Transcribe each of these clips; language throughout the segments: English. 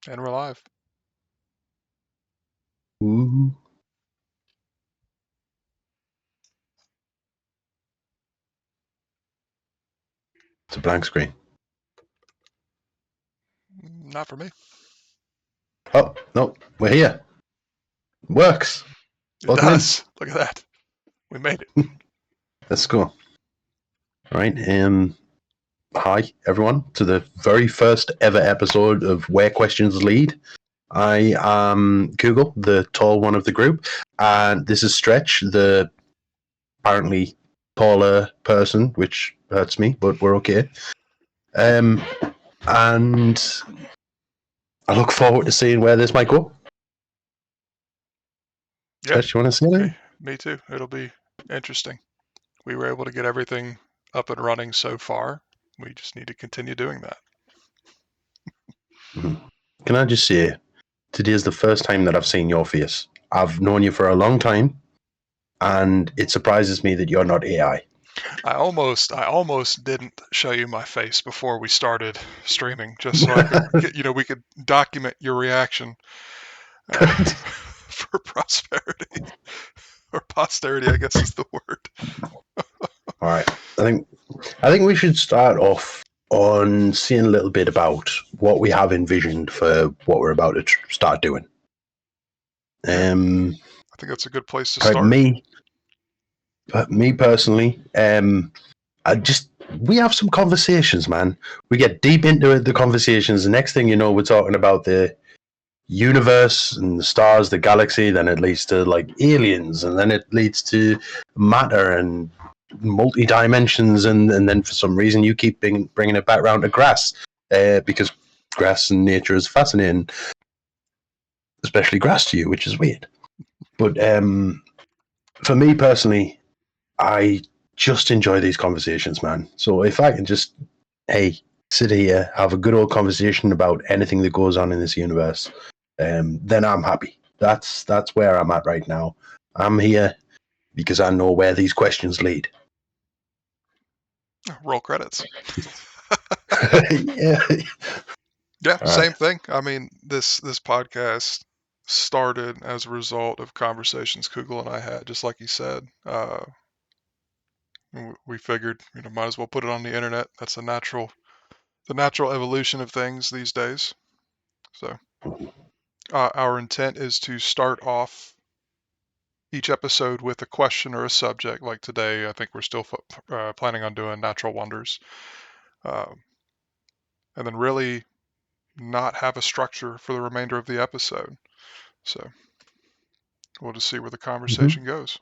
And we're live. Ooh. It's a blank screen. Not for me. Oh, no, we're here. Works. It Welcome in. does. Look at that. We made it. Let's go. All right. Hi, everyone, to the very first ever episode of Where Questions Lead. I am Google, the tall one of the group, and this is Stretch, the apparently taller person, which hurts me, but we're okay. And I look forward to seeing where this might go. Yeah, Stretch, you want to say anything? me too. It'll be interesting. We were able to get everything up and running so far. We just need to continue doing that. Can I just say, today is the first time that I've seen your face. I've known you for a long time, and it surprises me that you're not AI. I almost didn't show you my face before we started streaming, just so I could we could document your reaction for prosperity or posterity, I guess is the word. All right. I think we should start off on seeing a little bit about what we have envisioned for what we're about to start doing. I think that's a good place to start. Me personally, we have some conversations, man. We get deep into the conversations. The next thing you know, we're talking about the universe and the stars, the galaxy. Then it leads to like aliens, and then it leads to matter and multi dimensions. And then for some reason, you keep bringing it back around to grass because grass and nature is fascinating, especially grass to you, which is weird. But for me personally, I just enjoy these conversations, man. So if I can just, hey, sit here, have a good old conversation about anything that goes on in this universe, then I'm happy. That's where I'm at right now. I'm here because I know where these questions lead. Roll credits. Yeah. Yeah, All same right. thing. I mean, this podcast started as a result of conversations Kugel and I had, just like you said. We figured, might as well put it on the internet. That's the natural evolution of things these days. So, our intent is to start off each episode with a question or a subject. Like today, I think we're still planning on doing natural wonders, uh, and then really not have a structure for the remainder of the episode. So we'll just see where the conversation goes.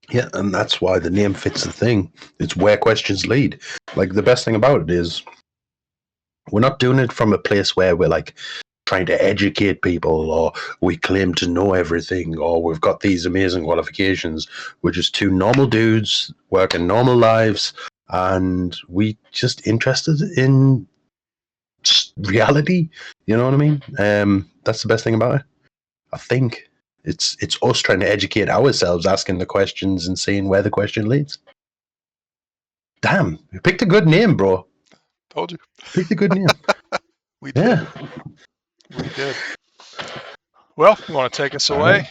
Yeah, and that's why the name fits the thing. It's where questions lead. Like the best thing about it is we're not doing it from a place where we're like trying to educate people or we claim to know everything or we've got these amazing qualifications. We're just two normal dudes working normal lives and we just interested in reality. You know what I mean? That's the best thing about it. I think it's us trying to educate ourselves, asking the questions and seeing where the question leads. Damn, you picked a good name, bro. Told you. Picked a good name. We did. Yeah. We did. Well, you want to take us away?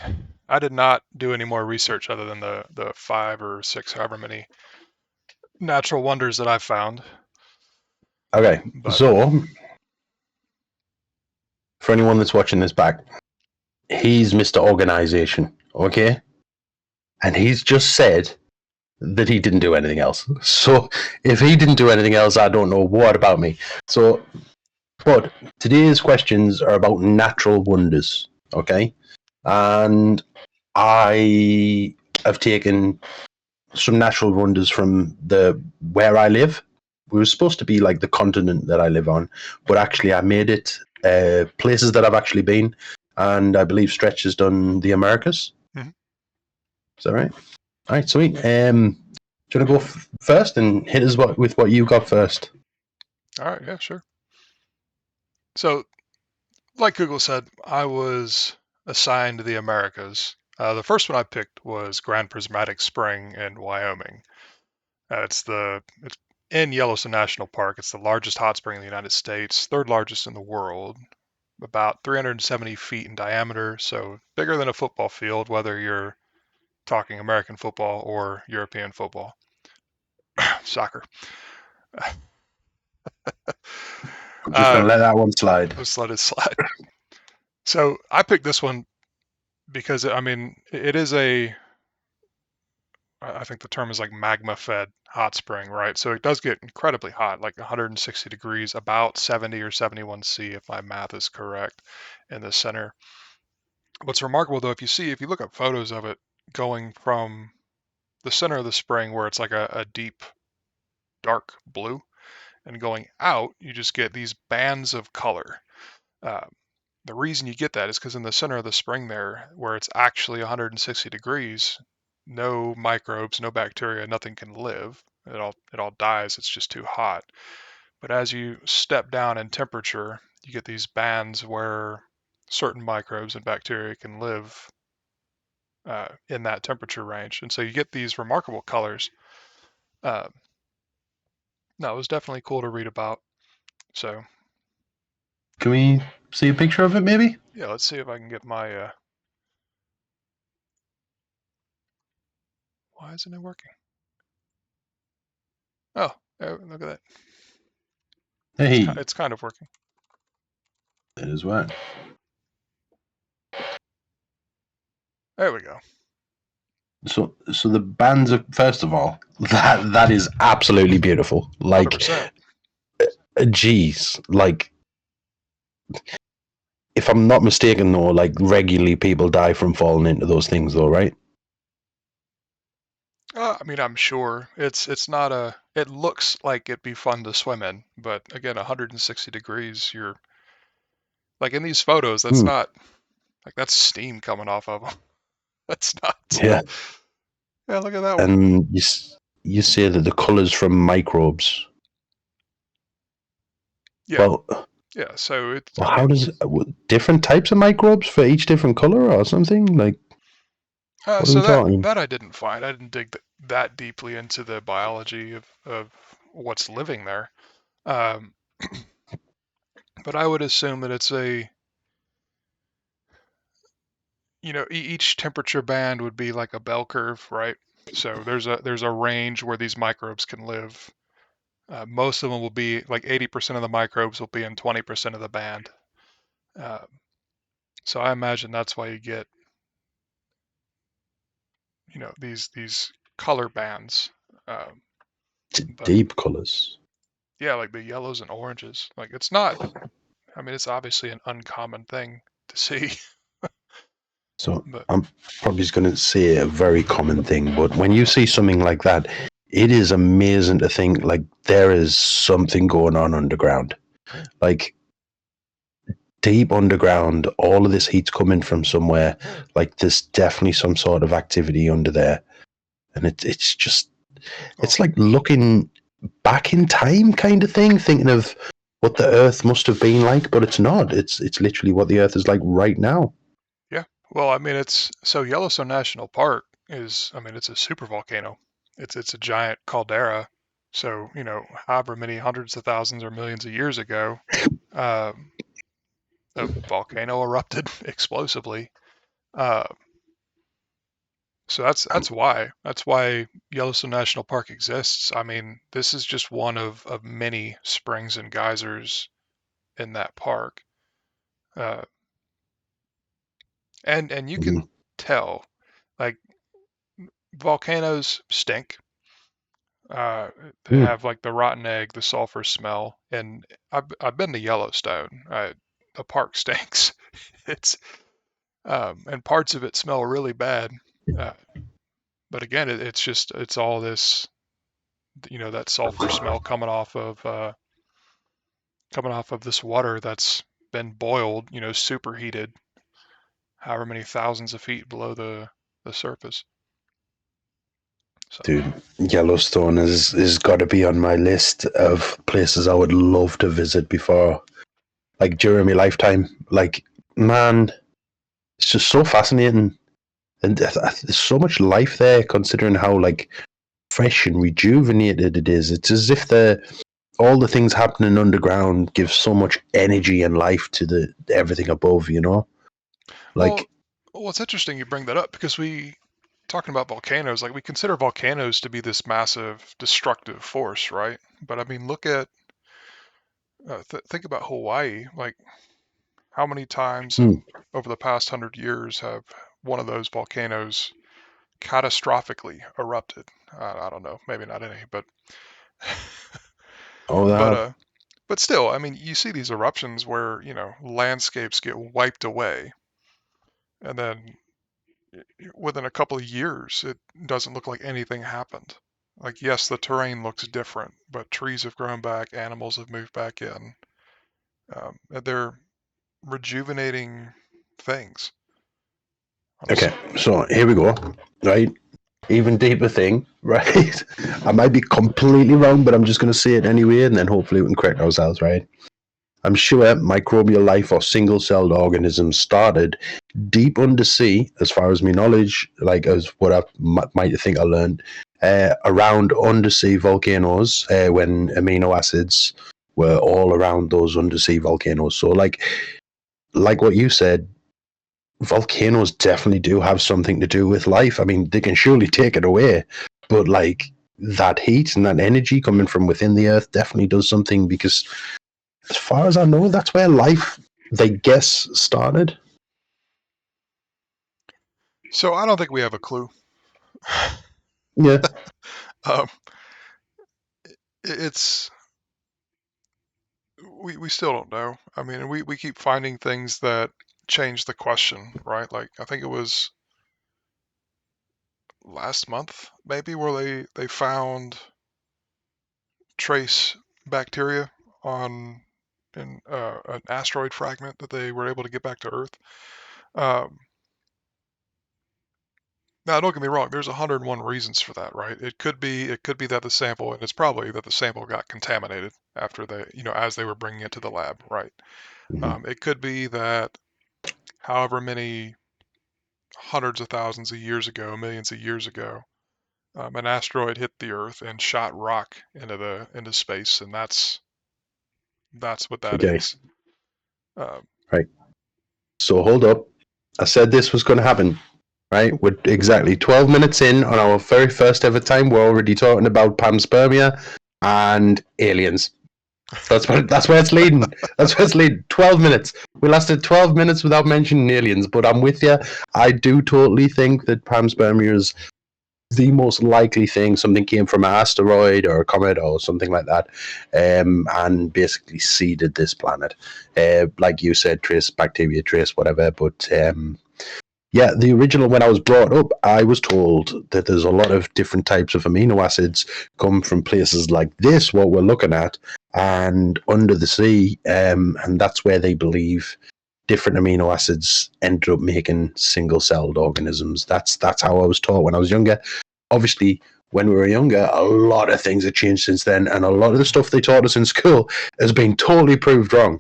I did not do any more research other than the 5 or 6, however many natural wonders that I've found. Okay, But so for anyone that's watching this back, he's Mr. Organization, okay? And he's just said that he didn't do anything else. So if he didn't do anything else, I don't know what about me. So, but today's questions are about natural wonders, okay? And I have taken some natural wonders from the where I live. We were supposed to be like the continent that I live on, but actually I made it places that I've actually been, and I believe Stretch has done the Americas. mm-hmm. Is that right? All right, sweet. Do you want to go first and hit us with what you got first? All right, yeah, sure. So, like Google said, I was assigned to the Americas. The first one I picked was Grand Prismatic Spring in Wyoming. It's in Yellowstone National Park. It's the largest hot spring in the United States, third largest in the world. about 370 feet in diameter, so bigger than a football field, whether you're talking American football or European football, soccer. I'm just going to let that one slide. Let's let it slide. So I picked this one because I mean it is I think the term is like magma fed hot spring, right? So it does get incredibly hot, like 160 degrees, about 70 or 71 C if my math is correct in the center. What's remarkable though, if you look up photos of it going from the center of the spring where it's like a deep dark blue and going out, you just get these bands of color. Uh, the reason you get that is because in the center of the spring there, where it's actually 160 degrees, no microbes, no bacteria, nothing can live. It all dies. It's just too hot. But as you step down in temperature, you get these bands where certain microbes and bacteria can live in that temperature range, and so you get these remarkable colors. Uh, no, it was definitely cool to read about. So Can we see a picture of it, maybe? yeah, let's see if I can get my. Why isn't it working? Oh, look at that. Hey, It's kind of working. it is well. There we go. So the bands are, first of all, that is absolutely beautiful. Like, 100%. geez, like, if I'm not mistaken, though, like regularly people die from falling into those things, though, right? I mean, I'm sure it's not a. It looks like it'd be fun to swim in, but again, 160 degrees. You're like in these photos. That's Hmm. not like that's steam coming off of them. That's not. Yeah, Yeah, look at that one. and you say that the colors from microbes. Yeah, Well, yeah. So it's. I well, how mean, does different types of microbes for each different color or something? Like, what are we so that talking? that I didn't find. I didn't dig that deeply into the biology of what's living there. Um, but I would assume that it's a each temperature band would be like a bell curve, right? So there's a range where these microbes can live. Most of them will be like 80% of the microbes will be in 20% of the band. Uh, so I imagine that's why you get these color bands. Um, but Deep colors. yeah, like the yellows and oranges. Like it's not. I mean, it's obviously an uncommon thing to see, So but I'm probably just going to say a very common thing, but when you see something like that, it is amazing to think like there is something going on underground. Like deep underground, all of this heat's coming from somewhere. Like there's definitely some sort of activity under there, and it's just well, it's like looking back in time, kind of thing, thinking of what the Earth must have been like, but it's not. It's literally what the Earth is like right now. yeah. Well, I mean, it's so Yellowstone National Park is, I mean, it's a super volcano. It's a giant caldera. So, however many hundreds of thousands or millions of years ago, um, a volcano erupted explosively. Uh, so that's why Yellowstone National Park exists. I mean, this is just one of many springs and geysers in that park. Uh, and you can Mhm. tell, like volcanoes stink. Uh, they Mm. have like the rotten egg, the sulfur smell, and I've been to Yellowstone. The park stinks. It's and parts of it smell really bad. Uh, but again, it's all this, that sulfur smell coming off of this water that's been boiled, superheated, however many thousands of feet below the surface. So Dude, Yellowstone is got to be on my list of places I would love to visit before, like during my lifetime. Like, man, it's just so fascinating, and there's so much life there. Considering how like fresh and rejuvenated it is, it's as if all the things happening underground give so much energy and life to the everything above, you know? Well, Like, well, it's interesting you bring that up because talking about volcanoes, like we consider volcanoes to be this massive destructive force, right? But I mean, look at think about Hawaii. Like, how many times hmm, over the past 100 years have one of those volcanoes catastrophically erupted? I don't know, maybe not any, but all but that. uh, but still, I mean, you see these eruptions where landscapes get wiped away, and then within a couple of years, it doesn't look like anything happened. Like, yes, the terrain looks different, but trees have grown back, animals have moved back in. And they're rejuvenating things on a Okay, so here we go. Right? Even deeper thing, right? I might be completely wrong, but I'm just going to say it anyway, and then hopefully we can correct ourselves, right? I'm sure microbial life or single celled organisms started deep undersea, as far as my knowledge, like as what I might think I learned, around undersea volcanoes when amino acids were all around those undersea volcanoes. So, like what you said, volcanoes definitely do have something to do with life. I mean, they can surely take it away, but like that heat and that energy coming from within the earth definitely does something because, as far as I know, that's where life, they guess, started. So I don't think we have a clue. Yeah. um, it's we still don't know. I mean, we keep finding things that change the question, right? Like I think it was last month maybe where they found trace bacteria on an asteroid fragment that they were able to get back to Earth. Um, Now, don't get me wrong. There's 101 reasons for that, right? It could be that the sample, and it's probably that the sample got contaminated after as they were bringing it to the lab, right? Mhm. It could be that however many hundreds of thousands of years ago, millions of years ago, an asteroid hit the Earth and shot rock into space, and that's what that Okay. is. Um, Right. So hold up. I said this was going to happen. Right. We're exactly 12 minutes in on our very first ever time. We're already talking about panspermia and aliens. That's where it's leading. That's where it's leading. 12 minutes. We lasted 12 minutes without mentioning aliens, but I'm with you. I do totally think that panspermia is the most likely thing. Something came from an asteroid or a comet or something like that, and basically seeded this planet. Like you said, trace bacteria, trace whatever. But yeah, the original, when I was brought up, I was told that there's a lot of different types of amino acids come from places like this, what we're looking at, and under the sea, and that's where they believe different amino acids ended up making single-celled organisms. That's how I was taught when I was younger. Obviously, when we were younger, a lot of things have changed since then, and a lot of the stuff they taught us in school has been totally proved wrong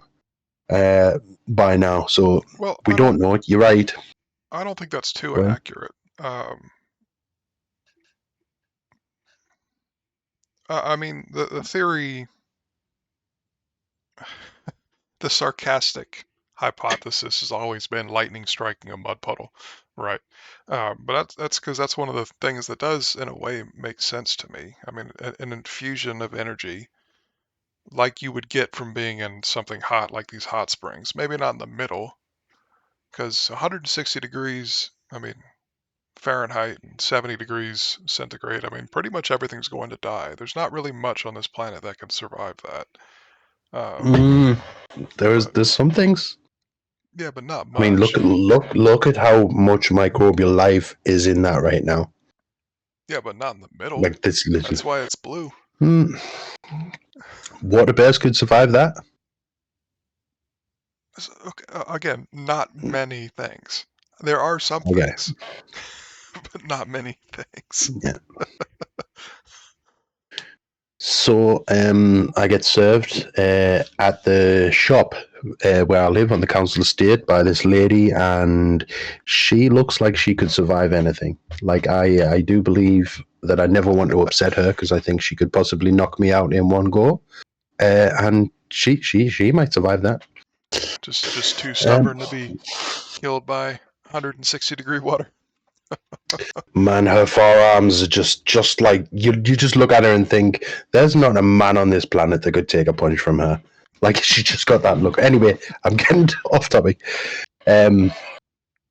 by now. So well, we don't know it. You're right. I don't think that's too Go ahead. accurate. I mean, the theory, the sarcastic hypothesis has always been lightning striking a mud puddle, right? But that's because that's one of the things that does, in a way, make sense to me. I mean, an infusion of energy, like you would get from being in something hot, like these hot springs. Maybe not in the middle, because 160 degrees, I mean, Fahrenheit and 70 degrees centigrade, I mean, pretty much everything's going to die. There's not really much on this planet that can survive that. Um, Mm, but there's some things. yeah, but not I mean, much. look at how much microbial life is in that right now. Yeah, but not in the middle. Like this little. That's why it's blue. Hmm, water bears could survive that. Okay, again, not many things. There are some Okay. things, but not many things. Yeah. So I get served at the shop where I live on the council estate by this lady, and she looks like she could survive anything. Like I do believe that I never want to upset her because I think she could possibly knock me out in one go. and she might survive that. Just too Um, stubborn to be killed by 160-degree water. Man, her forearms are just like you. You just look at her and think, "There's not a man on this planet that could take a punch from her." Like she just got that look. Anyway, I'm getting off topic. All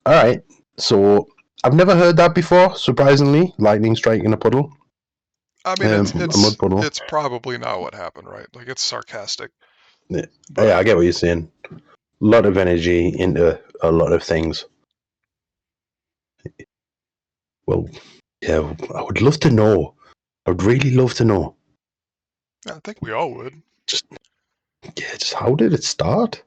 right, so I've never heard that before. Surprisingly, lightning striking a puddle, I mean, a mud puddle. it's probably not what happened, right? Like it's sarcastic, Yeah, but I get what you're saying. A lot of energy into a lot of things. Well, yeah, I would love to know. I would really love to know. I think we all would. Just, yeah, just how did it start?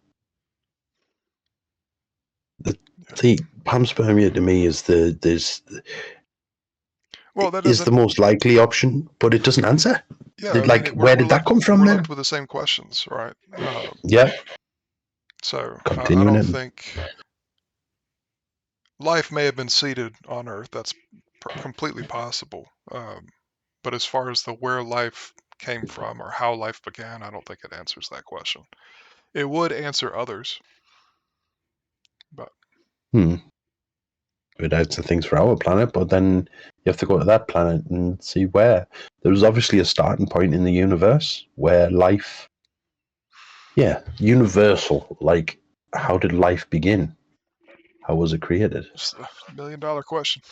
See, panspermia to me is the Well, that is the doesn't. most likely option, but it doesn't answer. Yeah, I Like, mean, where did that come from we're then? left with the same questions, right? Yeah, So I continuing don't it. think life may have been seeded on Earth. That's completely possible. But as far as the where life came from or how life began, I don't think it answers that question. It would answer others, but Hmm. It adds some things for our planet, but then you have to go to that planet and see where. There was obviously a starting point in the universe where life, yeah, universal. Like, how did life begin? How was it created? it's the million-dollar question.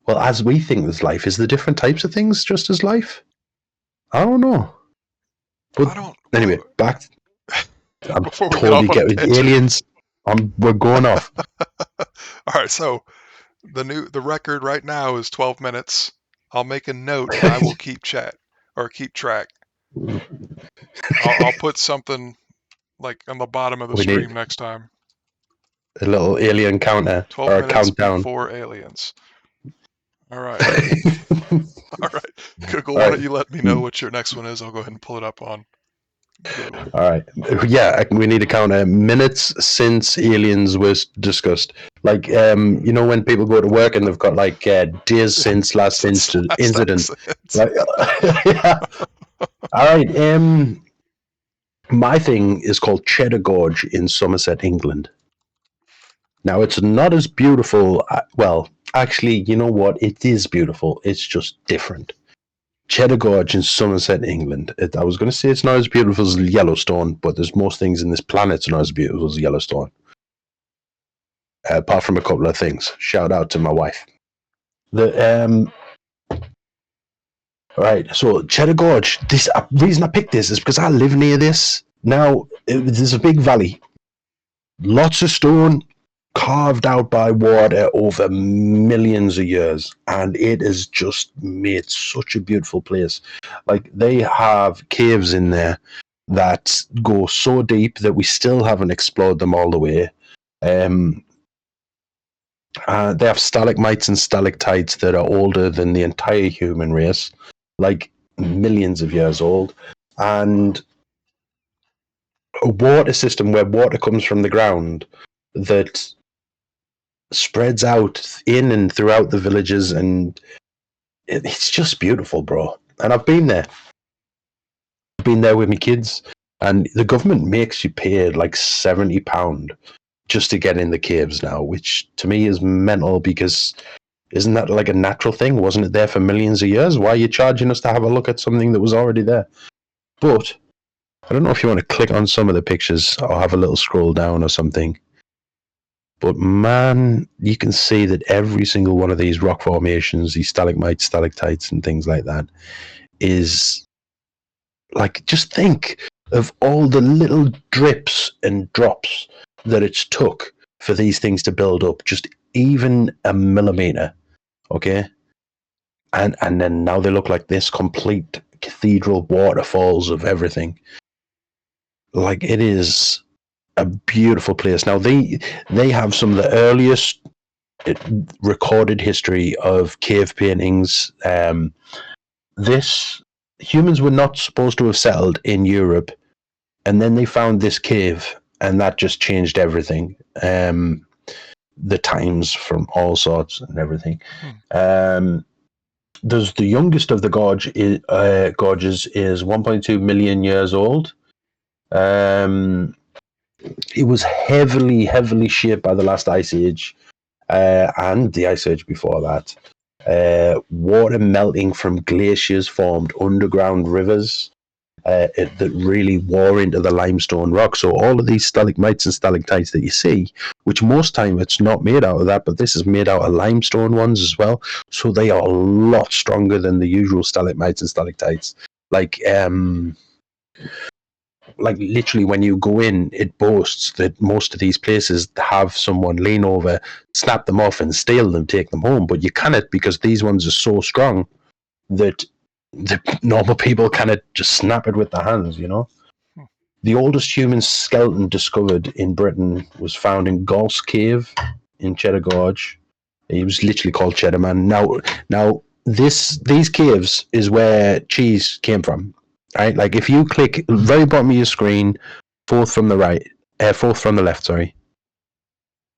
Well, as we think there's life, is there different types of things just as life? I don't know. But I don't. anyway, back. I'm Before we get totally off on a get with tangent. aliens. We're going off. All right, so the record right now is 12 minutes. I'll make a note and I will keep track. I'll put something like on the bottom of the We stream need next time. a little alien counter 12 or a minutes countdown. before aliens. All right. All right. Google, All why right. don't you let me know what your next one is? I'll go ahead and pull it up on Google. All right. Yeah, we need to count minutes since aliens was discussed. Like, you know, when people go to work and they've got like days since last Since last incident. accident. Like, yeah. All right. My thing is called Cheddar Gorge in Somerset, England. Now, it's not as beautiful. Well, actually, you know what? It is beautiful. It's just different. Cheddar Gorge in Somerset, England. I was going to say it's not as beautiful as Yellowstone, but there's most things in this planet not as beautiful as Yellowstone. Apart from a couple of things. Shout out to my wife. The Right, so Cheddar Gorge. This reason I picked this is because I live near this. Now there's a big valley, lots of stone, carved out by water over millions of years, and it has just made such a beautiful place. Like, they have caves in there that go so deep that we still haven't explored them all the way. They have stalagmites and stalactites that are older than the entire human race, like millions of years old, and a water system where water comes from the ground that spreads out in and throughout the villages, and it's just beautiful, bro. And I've been there. I've been there with my kids, and the government makes you pay like £70 just to get in the caves now, which to me is mental because isn't that like a natural thing? Wasn't it there for millions of years? Why are you charging us to have a look at something that was already there? But I don't know if you want to click on some of the pictures or have a little scroll down or something. But man, you can see that every single one of these rock formations, these stalagmites, stalactites, and things like that, is like, just think of all the little drips and drops that it's took for these things to build up, just even a millimeter. Okay. And then now they look like this complete cathedral waterfalls of everything. Like, it is a beautiful place. Now they have some of the earliest recorded history of cave paintings. This Humans were not supposed to have settled in Europe, and then they found this cave, and that just changed everything. The times from all sorts and everything. there's the youngest of the gorges is 1.2 million years old. It was heavily shaped by the last ice age, and the ice age before that. Water melting from glaciers formed underground rivers that really wore into the limestone rock. So all of these stalagmites and stalactites that you see, which most time it's not made out of that, but this is made out of limestone ones as well. So they are a lot stronger than the usual stalagmites and stalactites. Like literally when you go in, it boasts that most of these places have someone lean over, snap them off and steal them, take them home. But you cannot, because these ones are so strong that the normal people cannot just snap it with their hands, you know? Hmm. The oldest human skeleton discovered in Britain was found in Gauls Cave in Cheddar Gorge. He was literally called Cheddar Man. Now these caves is where cheese came from. Right? Like if you click very bottom of your screen, fourth from the right, fourth from the left, sorry.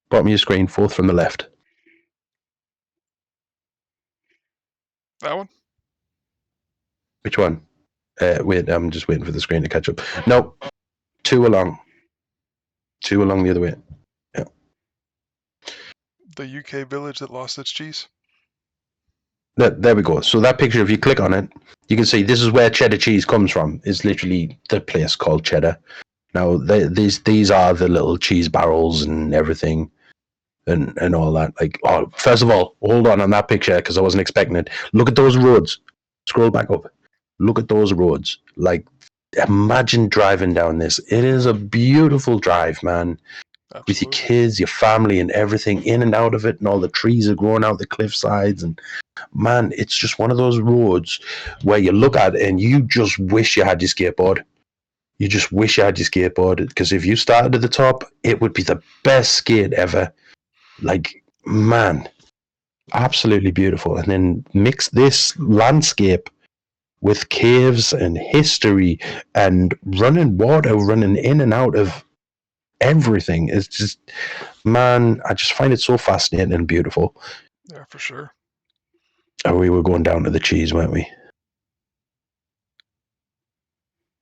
Bottom of your screen, fourth from the left. That one? Which one? Wait, I'm just waiting for the screen to catch up. No, two along. Two along the other way. Yeah. The UK village that lost its cheese? There we go. So that picture, if you click on it, you can see this is where cheddar cheese comes from. It's literally the place called Cheddar. Now, these are the little cheese barrels and everything and all that. Like, oh, first of all, hold on that picture because I wasn't expecting it. Look at those roads. Scroll back up. Look at those roads. Like, imagine driving down this. It is a beautiful drive, man. With your Absolutely. kids, your family, and everything in and out of it, and all the trees are growing out the cliff sides. And man, it's just one of those roads where you look at it and you just wish you had your skateboard. You just wish you had your skateboard because if you started at the top, it would be the best skate ever. Like, man, absolutely beautiful. And then mix this landscape with caves and history and running water running in and out of everything. It's just, man, I just find it so fascinating and beautiful. Yeah, for sure. And we were going down to the cheese, weren't we?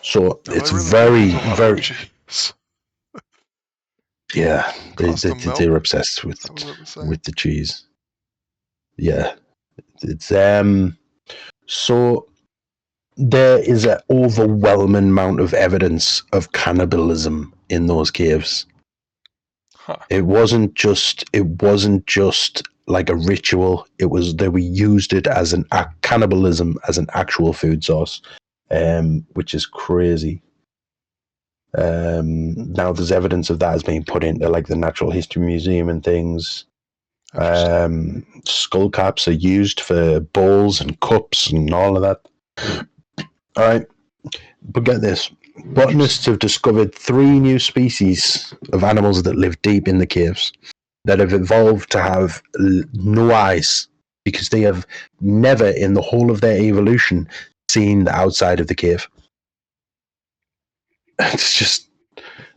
So No, it's they really do very, use a lot of very, cheese. yeah. Custom milk? They're obsessed Is that what it was saying? with the cheese. Yeah, it's So there is an overwhelming amount of evidence of cannibalism in those caves. Huh. It wasn't just like a ritual. It was they were used it as an cannibalism as an actual food source, which is crazy. Now there's evidence of that has been put into like the Natural History Museum and things. Interesting. Skull caps are used for bowls and cups and all of that. All right, but get this. Botanists have discovered 3 new species of animals that live deep in the caves that have evolved to have no eyes because they have never in the whole of their evolution seen the outside of the cave. It's just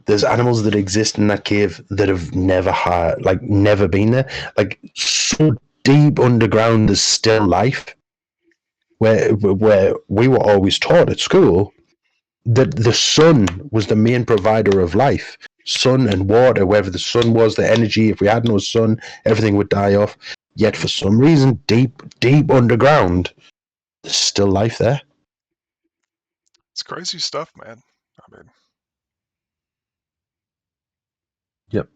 there's animals that exist in that cave that have never been there. Like so deep underground there's still life. Where we were always taught at school that the sun was the main provider of life. Sun and water, wherever the sun was, the energy, if we had no sun, everything would die off. Yet for some reason, deep underground, there's still life there. It's crazy stuff, man. I mean, Yep.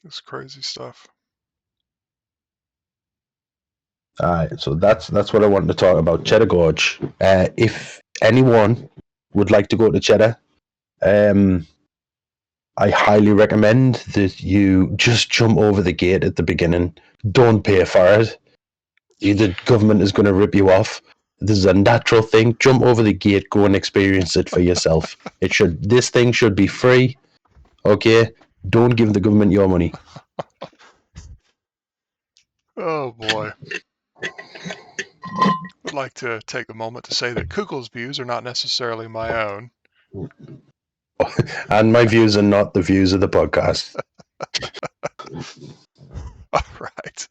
it's crazy stuff. All right, so that's what I wanted to talk about. Cheddar Gorge. If anyone would like to go to Cheddar, I highly recommend that you just jump over the gate at the beginning. Don't pay for it. The government is going to rip you off. This is a natural thing. Jump over the gate, go and experience it for yourself. This thing should be free. Okay? Don't give the government your money. Oh boy. Would like to take a moment to say that Kugel's views are not necessarily my own. And my views are not the views of the podcast. All right.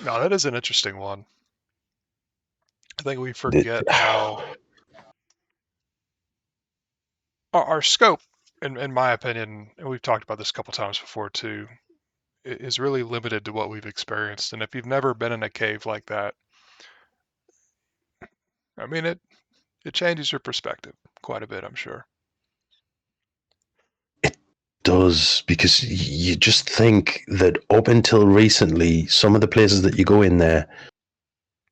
No, that is an interesting one. I think we It, forget how our scope, in my opinion, and we've talked about this a couple times before too, is really limited to what we've experienced. And if you've never been in a cave like that, I mean, it changes your perspective quite a bit, I'm sure. it does, because you just think that up until recently, some of the places that you go in there,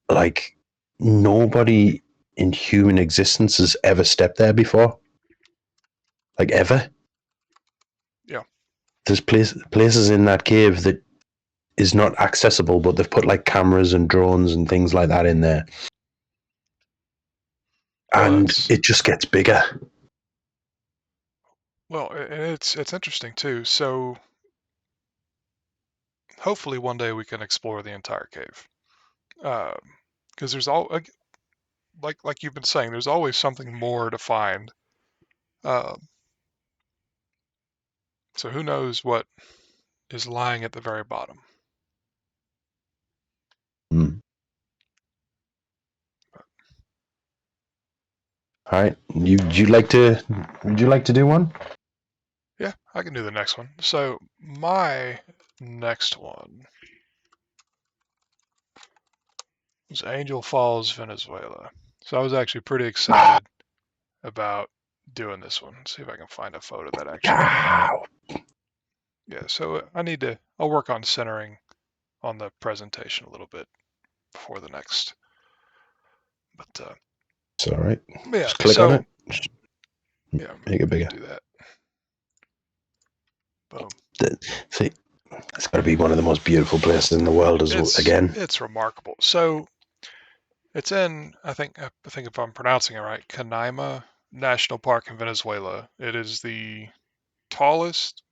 like nobody in human existence has ever stepped there before. Like ever. Yeah. There's places in that cave that is not accessible, but they've put like cameras and drones and things like that in there. Well, And that's it just gets bigger. well, and it's interesting too. So hopefully one day we can explore the entire cave, because there's all like you've been saying, there's always something more to find. Um, so who knows what is lying at the very bottom? Mm. All right. Would you like to do one? Yeah, I can do the next one. So my next one was Angel Falls, Venezuela. So I was actually pretty excited about doing this one. Let's see if I can find a photo that actually. Wow. Yeah, so I'll work on centering on the presentation a little bit before the next. But It's all right. yeah, Just click on so it. Just yeah, make it we can bigger. do that. Boom. See, it's got to be one of the most beautiful places in the world as well, It's again. it's remarkable. So it's in I think if I'm pronouncing it right, Canaima National Park in Venezuela. It is the tallest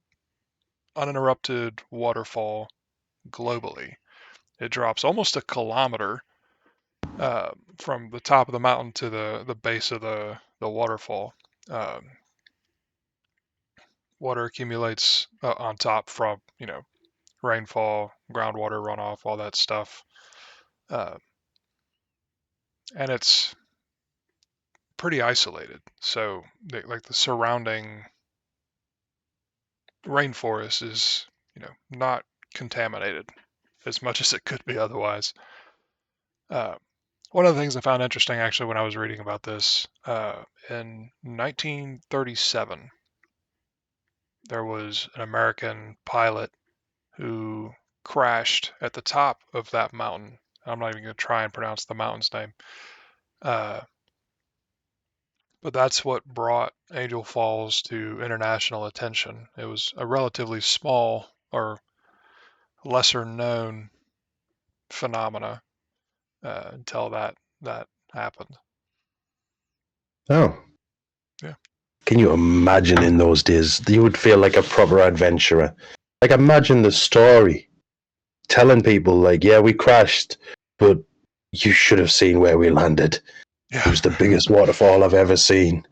uninterrupted waterfall globally. It drops almost a kilometer from the top of the mountain to the base of the waterfall. Um, Water accumulates on top from rainfall, groundwater runoff, all that stuff, uh, and it's pretty isolated. So like the surrounding rainforest is not contaminated as much as it could be otherwise. Uh, One of the things I found interesting actually when I was reading about this, in 1937, there was an American pilot who crashed at the top of that mountain. I'm not even going to try and pronounce the mountain's name. Uh, but that's what brought Angel Falls to international attention. It was a relatively small or lesser known phenomena until that happened. Oh, Yeah. can you imagine in those days? You would feel like a proper adventurer. Like, imagine the story telling people, like, yeah, we crashed, but you should have seen where we landed. It Yeah. was the biggest waterfall I've ever seen.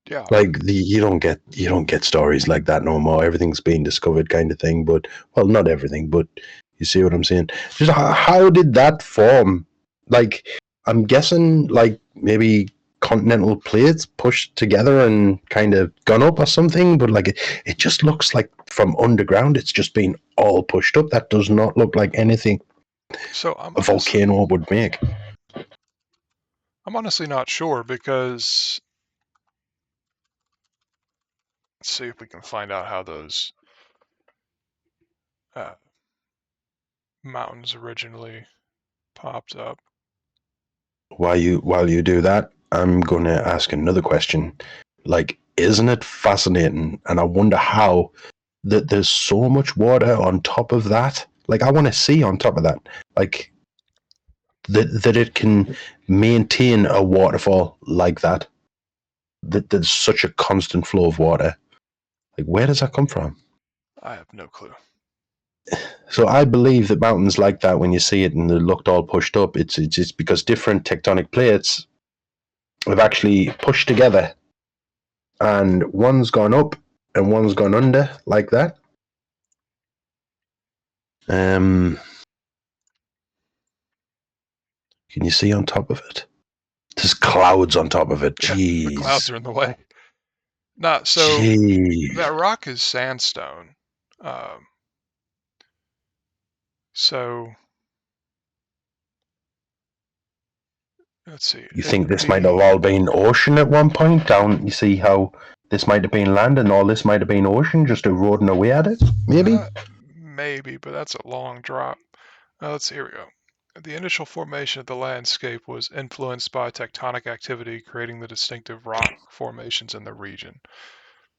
Yeah. Like, you don't get stories like that no more. Everything's being discovered, kind of thing. But well, not everything, but you see what I'm saying. Just how did that form? Like, I'm guessing, like maybe continental plates pushed together and kind of gone up or something. But like, it just looks like from underground, it's just been all pushed up. That does not look like anything So a volcano would make. I'm honestly not sure because let's see if we can find out how those uh, mountains originally popped up. While you do that, I'm going to ask another question. Like, isn't it fascinating? And I wonder how that there's so much water on top of that. Like, I want to see on top of that. Like that it can maintain a waterfall like that. That there's such a constant flow of water. Like, where does that come from? I have no clue. So I believe that mountains like that, when you see it and they looked all pushed up, it's because different tectonic plates have actually pushed together, and one's gone up and one's gone under like that. Um, Can you see on top of it? There's clouds on top of it. Yeah, the clouds Jeez. are in the way. Nah, so Jeez. that rock is sandstone. Um, so let's see. You think this might have all been ocean at one point? Down, you see how this might have been land and all this might have been ocean just eroding away at it? Maybe? Maybe, but that's a long drop. Let's see, here we go. The initial formation of the landscape was influenced by tectonic activity, creating the distinctive rock formations in the region.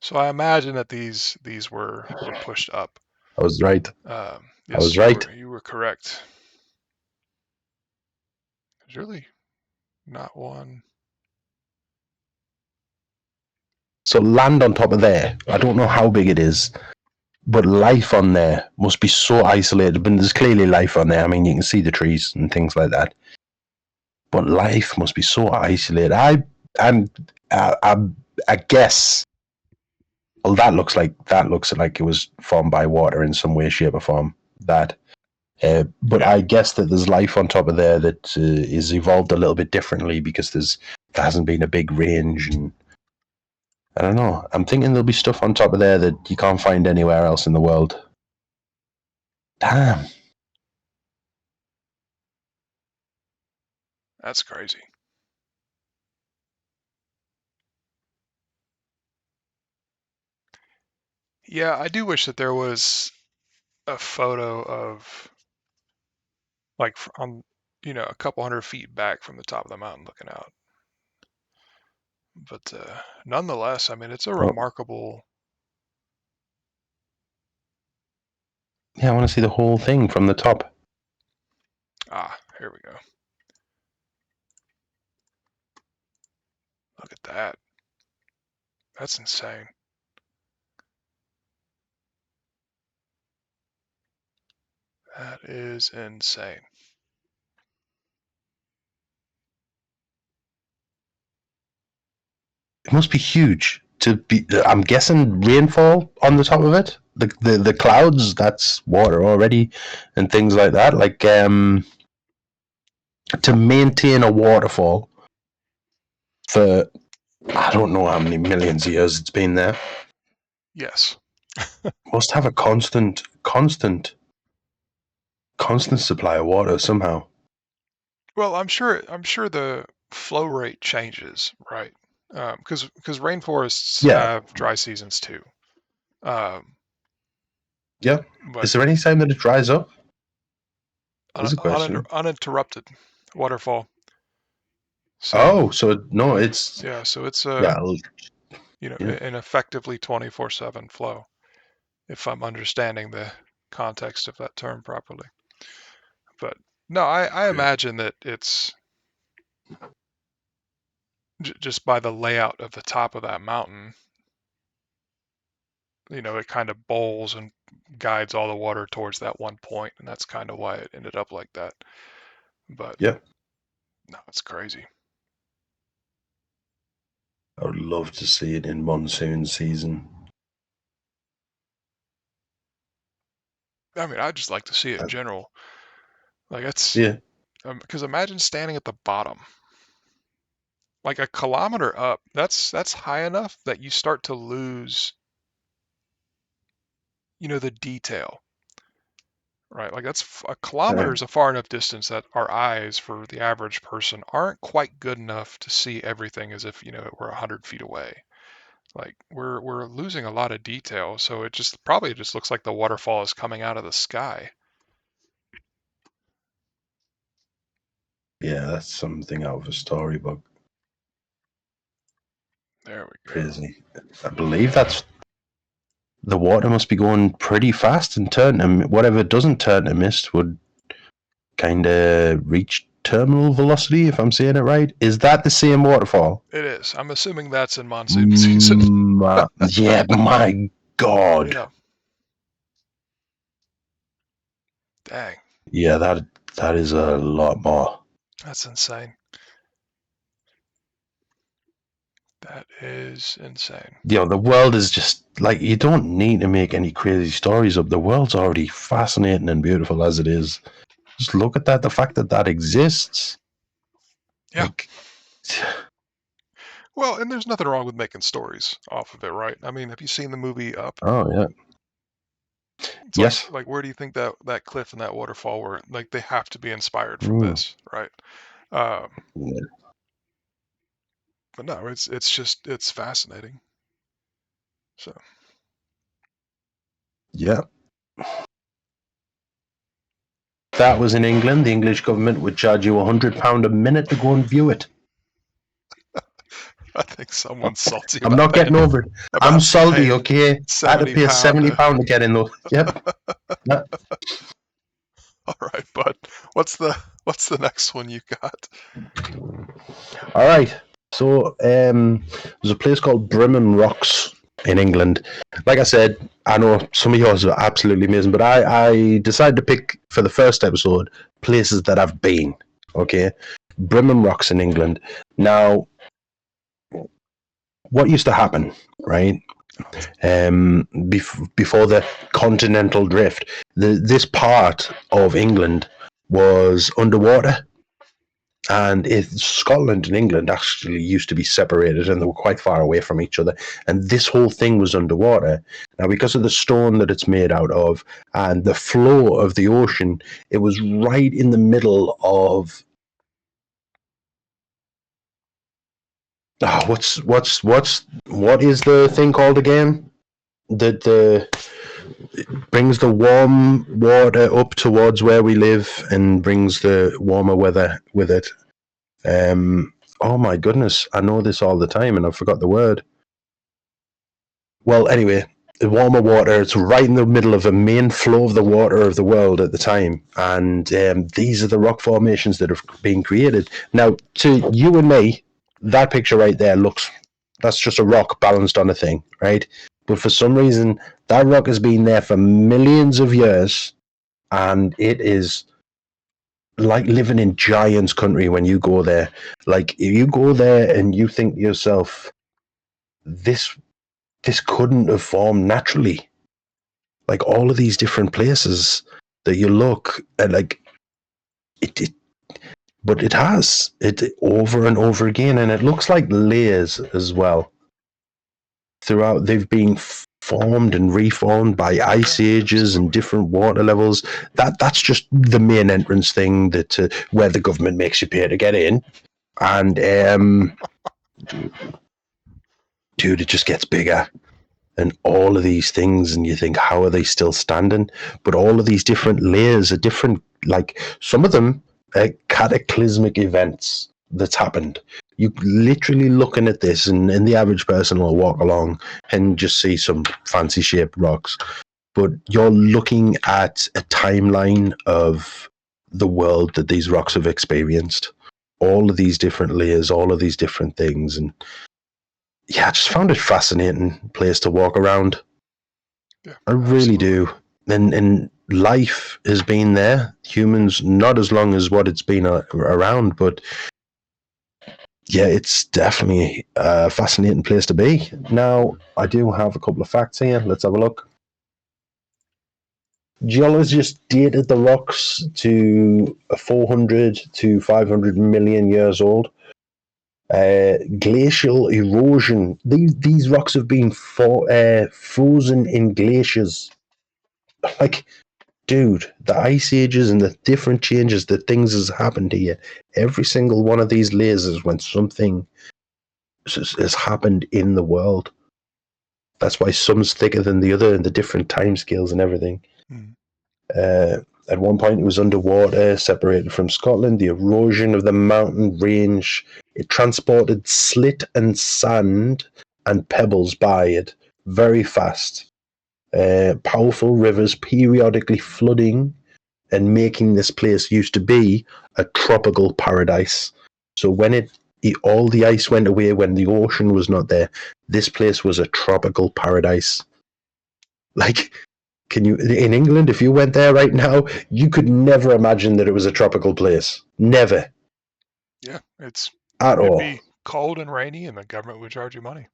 So I imagine that these were pushed up. I was right. I Yes, was right. you were correct. There's really not one. So land on top of there. I don't know how big it is, but life on there must be so isolated. But there's clearly life on there. I mean, you can see the trees and things like that. But life must be so isolated. I guess. Well, that looks like it was formed by water in some way, shape, or form. But Yeah. I guess that there's life on top of there that is evolved a little bit differently because there hasn't been a big range, and I don't know. I'm thinking there'll be stuff on top of there that you can't find anywhere else in the world. Damn. That's crazy. Yeah, I do wish that there was a photo of like on, a couple 100 feet back from the top of the mountain looking out. But nonetheless, I mean, it's a Well, remarkable. yeah, I want to see the whole thing from the top. Here we go. Look at that. That's insane. That is insane. It must be huge to be. I'm guessing rainfall on the top of it. The clouds, that's water already, and things like that. Like to maintain a waterfall for I don't know how many millions of years it's been there. Yes. Must have a constant supply of water somehow. Well, I'm sure the flow rate changes, right? Because rainforests Yeah, have dry seasons too. Um, yeah. but Is there any time that it dries up? Is a question. uninterrupted waterfall. So Oh, so no, it's yeah, so it's yeah, yeah. an effectively 24/7 flow, if I'm understanding the context of that term properly. But no, I imagine that it's just by the layout of the top of that mountain, it kind of bowls and guides all the water towards that one point, and that's kind of why it ended up like that. But Yeah. no, it's crazy. I would love to see it in monsoon season. I mean, I'd just like to see it in general. Like it's Yeah, because imagine standing at the bottom, like a kilometer up. That's high enough that you start to lose, the detail, right? Like a kilometer right. is a far enough distance that our eyes, for the average person, aren't quite good enough to see everything as if it were 100 feet away. Like we're losing a lot of detail, so it just probably just looks like the waterfall is coming out of the sky. Yeah, that's something out of a storybook. There we go. Crazy. I believe that's the water must be going pretty fast and turn to whatever doesn't turn to mist would kind of reach terminal velocity. If I'm saying it right, is that the same waterfall? It is. I'm assuming that's in monsoon season. Yeah, my God. Yeah. Dang. Yeah, that is a lot more. That's insane. That is insane. The world is just like you don't need to make any crazy stories up. The world's already fascinating and beautiful as it is. Just look at that. The fact that that exists. Yeah. Like, Well, and there's nothing wrong with making stories off of it, right? I mean, have you seen the movie Up? oh yeah, It's yes, like where do you think that cliff and that waterfall were? Like they have to be inspired from mm, this, right? Um, yeah, but no, it's just it's fascinating. So yeah. If that was in England, the English government would charge you £100 a minute to go and view it. I think someone's salty I'm about not getting over it. I'm about salty, paying okay? I had to pay £70. £70 to get in those. Yep. Yeah. All right, bud. What's the next one you got? All right. So there's a place called Brimham Rocks in England. Like I said, I know some of yours are absolutely amazing, but I decided to pick for the first episode places that I've been. Okay. Brimham Rocks in England. Now, what used to happen, right? Before the continental drift, this part of England was underwater, and Scotland and England actually used to be separated, and they were quite far away from each other. And this whole thing was underwater. Now, because of the stone that it's made out of and the flow of the ocean, it was right in the middle of. What is the thing called again? The brings the warm water up towards where we live and brings the warmer weather with it. Oh my goodness, I know this all the time and I forgot the word. Well, anyway, the warmer water, it's right in the middle of the main flow of the water of the world at the time. And these are the rock formations that have been created. Now, to you and me, that picture right there that's just a rock balanced on a thing, right? But for some reason, that rock has been there for millions of years, and it is like living in giant's country when you go there. Like, if you go there and you think to yourself, this couldn't have formed naturally. Like all of these different places that you look at, like it but it has it over and over again, and it looks like layers as well. Throughout, they've been formed and reformed by ice Yeah, ages and absolutely. different water levels. That's just the main entrance thing that where the government makes you pay to get in, and dude, it just gets bigger. And all of these things, and you think, how are they still standing? But all of these different layers are different. Like some of them are cataclysmic events that's happened. You literally looking at this, and the average person will walk along and just see some fancy shaped rocks. But you're looking at a timeline of the world that these rocks have experienced. All of these different layers, all of these different things, and yeah, I just found it a fascinating place to walk around. Yeah, I really absolutely. do. And life has been there. Humans, not as long as what it's been around, but yeah, it's definitely a fascinating place to be. Now, I do have a couple of facts here. Let's have a look. Geologists dated the rocks to 400 to 500 million years old. Glacial erosion. These rocks have been frozen in glaciers. Like, dude, the ice ages and the different changes that things has happened here. Every single one of these layers when something has happened in the world. That's why some's thicker than the other and the different timescales and everything. Mm. Uh, at one point, it was underwater, separated from Scotland. The erosion of the mountain range, it transported slit and sand and pebbles by it very fast. Powerful rivers periodically flooding and making this place used to be a tropical paradise. So when all the ice went away, when the ocean was not there, this place was a tropical paradise. Like, can you in England, if you went there right now, you could never imagine that it was a tropical place. Never. Yeah, At it'd all. be cold and rainy, and the government would charge you money.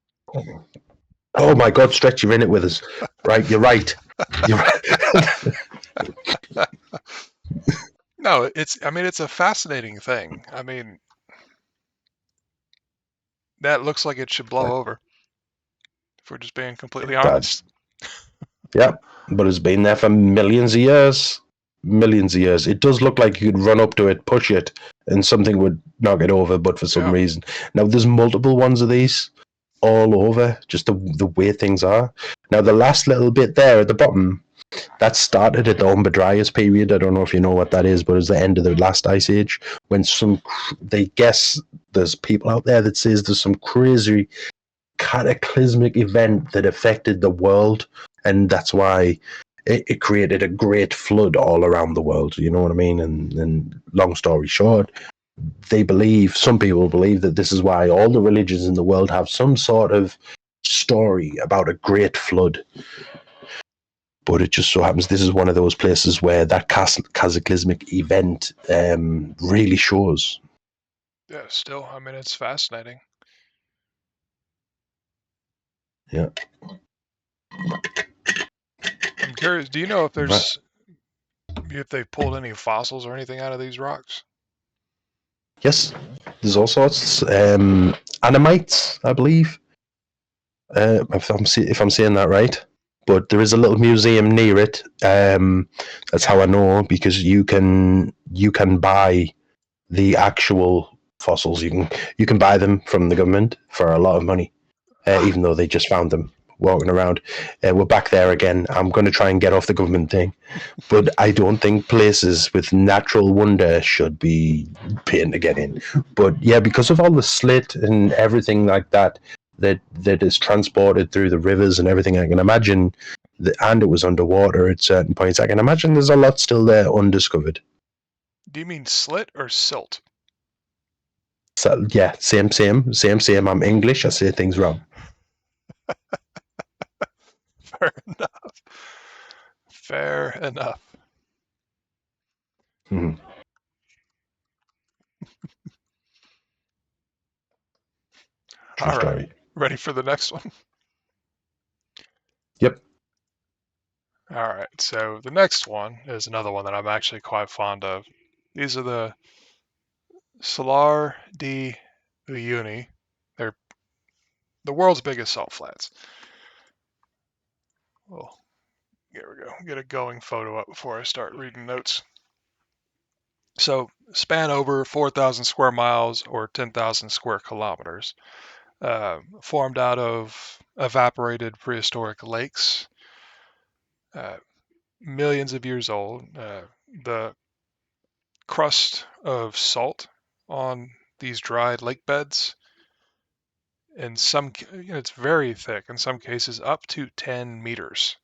Oh my god, Stretch, you're in it with us. Right, you're right. You're right. No, I mean, it's a fascinating thing. I mean, That looks like it should blow over, if we're just being completely That, honest. yeah, but it's been there for millions of years. Millions of years. It does look like you could run up to it, push it, and something would knock it over, but for some Yeah. reason. Now, there's multiple ones of these all over, just the way things are. Now, the last little bit there at the bottom, that started at the Umber Dryas period. I don't know if you know what that is, but it's the end of the last ice age when they guess there's people out there that says there's some crazy cataclysmic event that affected the world, and that's why it created a great flood all around the world. You know what I mean? And long story short, some people believe that this is why all the religions in the world have some sort of story about a great flood. But it just so happens this is one of those places where that cataclysmic event really shows. Yeah, still, I mean, it's fascinating. Yeah. I'm curious, do you know Right. if they've pulled any fossils or anything out of these rocks? Yes, there's all sorts. Animites, I believe, if I'm saying that right. But there is a little museum near it. That's how I know because you can buy the actual fossils. You can buy them from the government for a lot of money, Ah, even though they just found them walking around. We're back there again. I'm going to try and get off the government thing, but I don't think places with natural wonder should be paying to get in. But yeah, because of all the slit and everything like that is transported through the rivers and everything, I can imagine, and it was underwater at certain points. I can imagine there's a lot still there undiscovered. do you mean slit or silt? So yeah, same. I'm English. I say things wrong. Fair enough. Fair enough. Hmm. True All right. story. Ready for the next one? Yep. All right. So the next one is another one that I'm actually quite fond of. These are the Salar di Uyuni. They're the world's biggest salt flats. Well, here we go. Get a going photo up before I start reading notes. So span over 4,000 square miles or 10,000 square kilometers. Formed out of evaporated prehistoric lakes, uh, millions of years old. The crust of salt on these dried lake beds, in it's very thick. In some cases, up to 10 meters.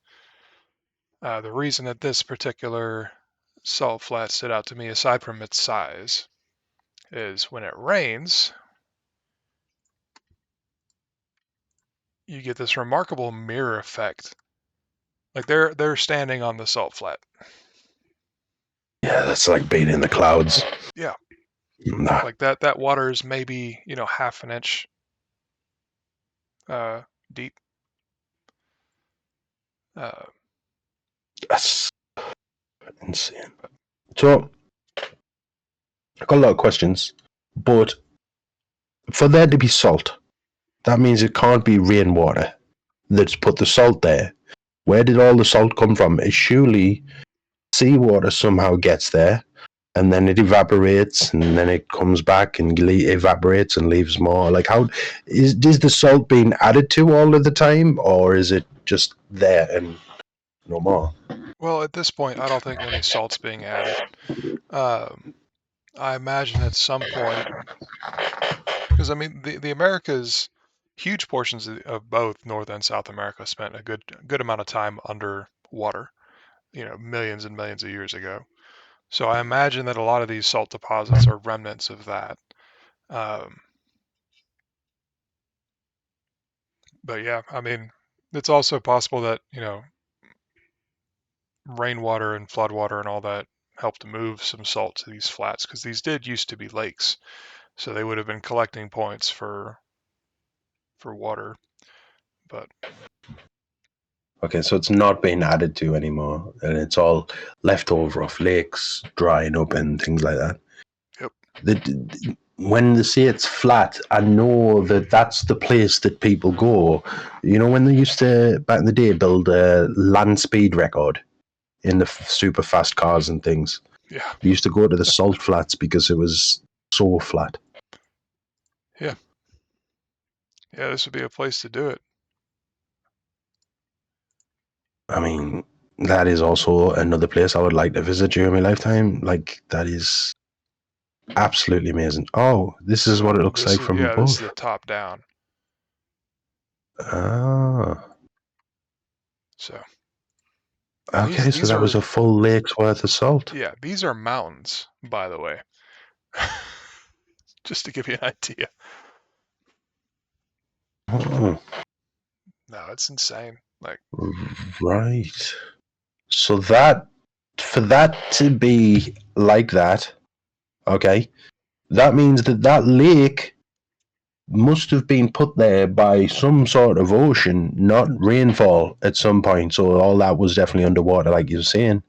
The reason that this particular salt flat stood out to me, aside from its size, is when it rains, you get this remarkable mirror effect. Like they're standing on the salt flat. Yeah, that's like being in the clouds. Yeah, Nah, like that water is maybe half an inch uh, deep. Uh, that's insane. So I got a lot of questions, but for there to be salt, that means it can't be rainwater that's put the salt there. Where did all the salt come from? It surely seawater somehow gets there, and then it evaporates, and then it comes back and evaporates and leaves more. Like, how is the salt being added to all of the time, or is it just there and no more? well, at this point, I don't think any salt's being added. Um, I imagine at some point, because I mean the Americas, huge portions of both North and South America spent a good amount of time under water. Millions and millions of years ago. So I imagine that a lot of these salt deposits are remnants of that. Um, but yeah, I mean, it's also possible that rainwater and floodwater and all that helped move some salt to these flats because these did used to be lakes, so they would have been collecting points for water. But Okay, so it's not being added to anymore, and it's all left over of lakes drying up and things like that. yep, when they say it's flat, I know that that's the place that people go. You know, when they used to, back in the day, build a land speed record in the super fast cars and things, Yeah. they used to go to the salt flats because it was so flat. Yeah. Yeah, this would be a place to do it. I mean, that is also another place I would like to visit during my lifetime. Like, that is absolutely amazing. Oh, this is what it So looks like from this is above. the top down. Ah, So, and okay, so these that was are a full lake's worth of salt. yeah, these are mountains, by the way. Just to give you an idea. Oh, No, it's insane. Like, right. So that, for that to be like that, okay, that means that that lake must have been put there by some sort of ocean, not rainfall at some point. So all that was definitely underwater, like you were saying.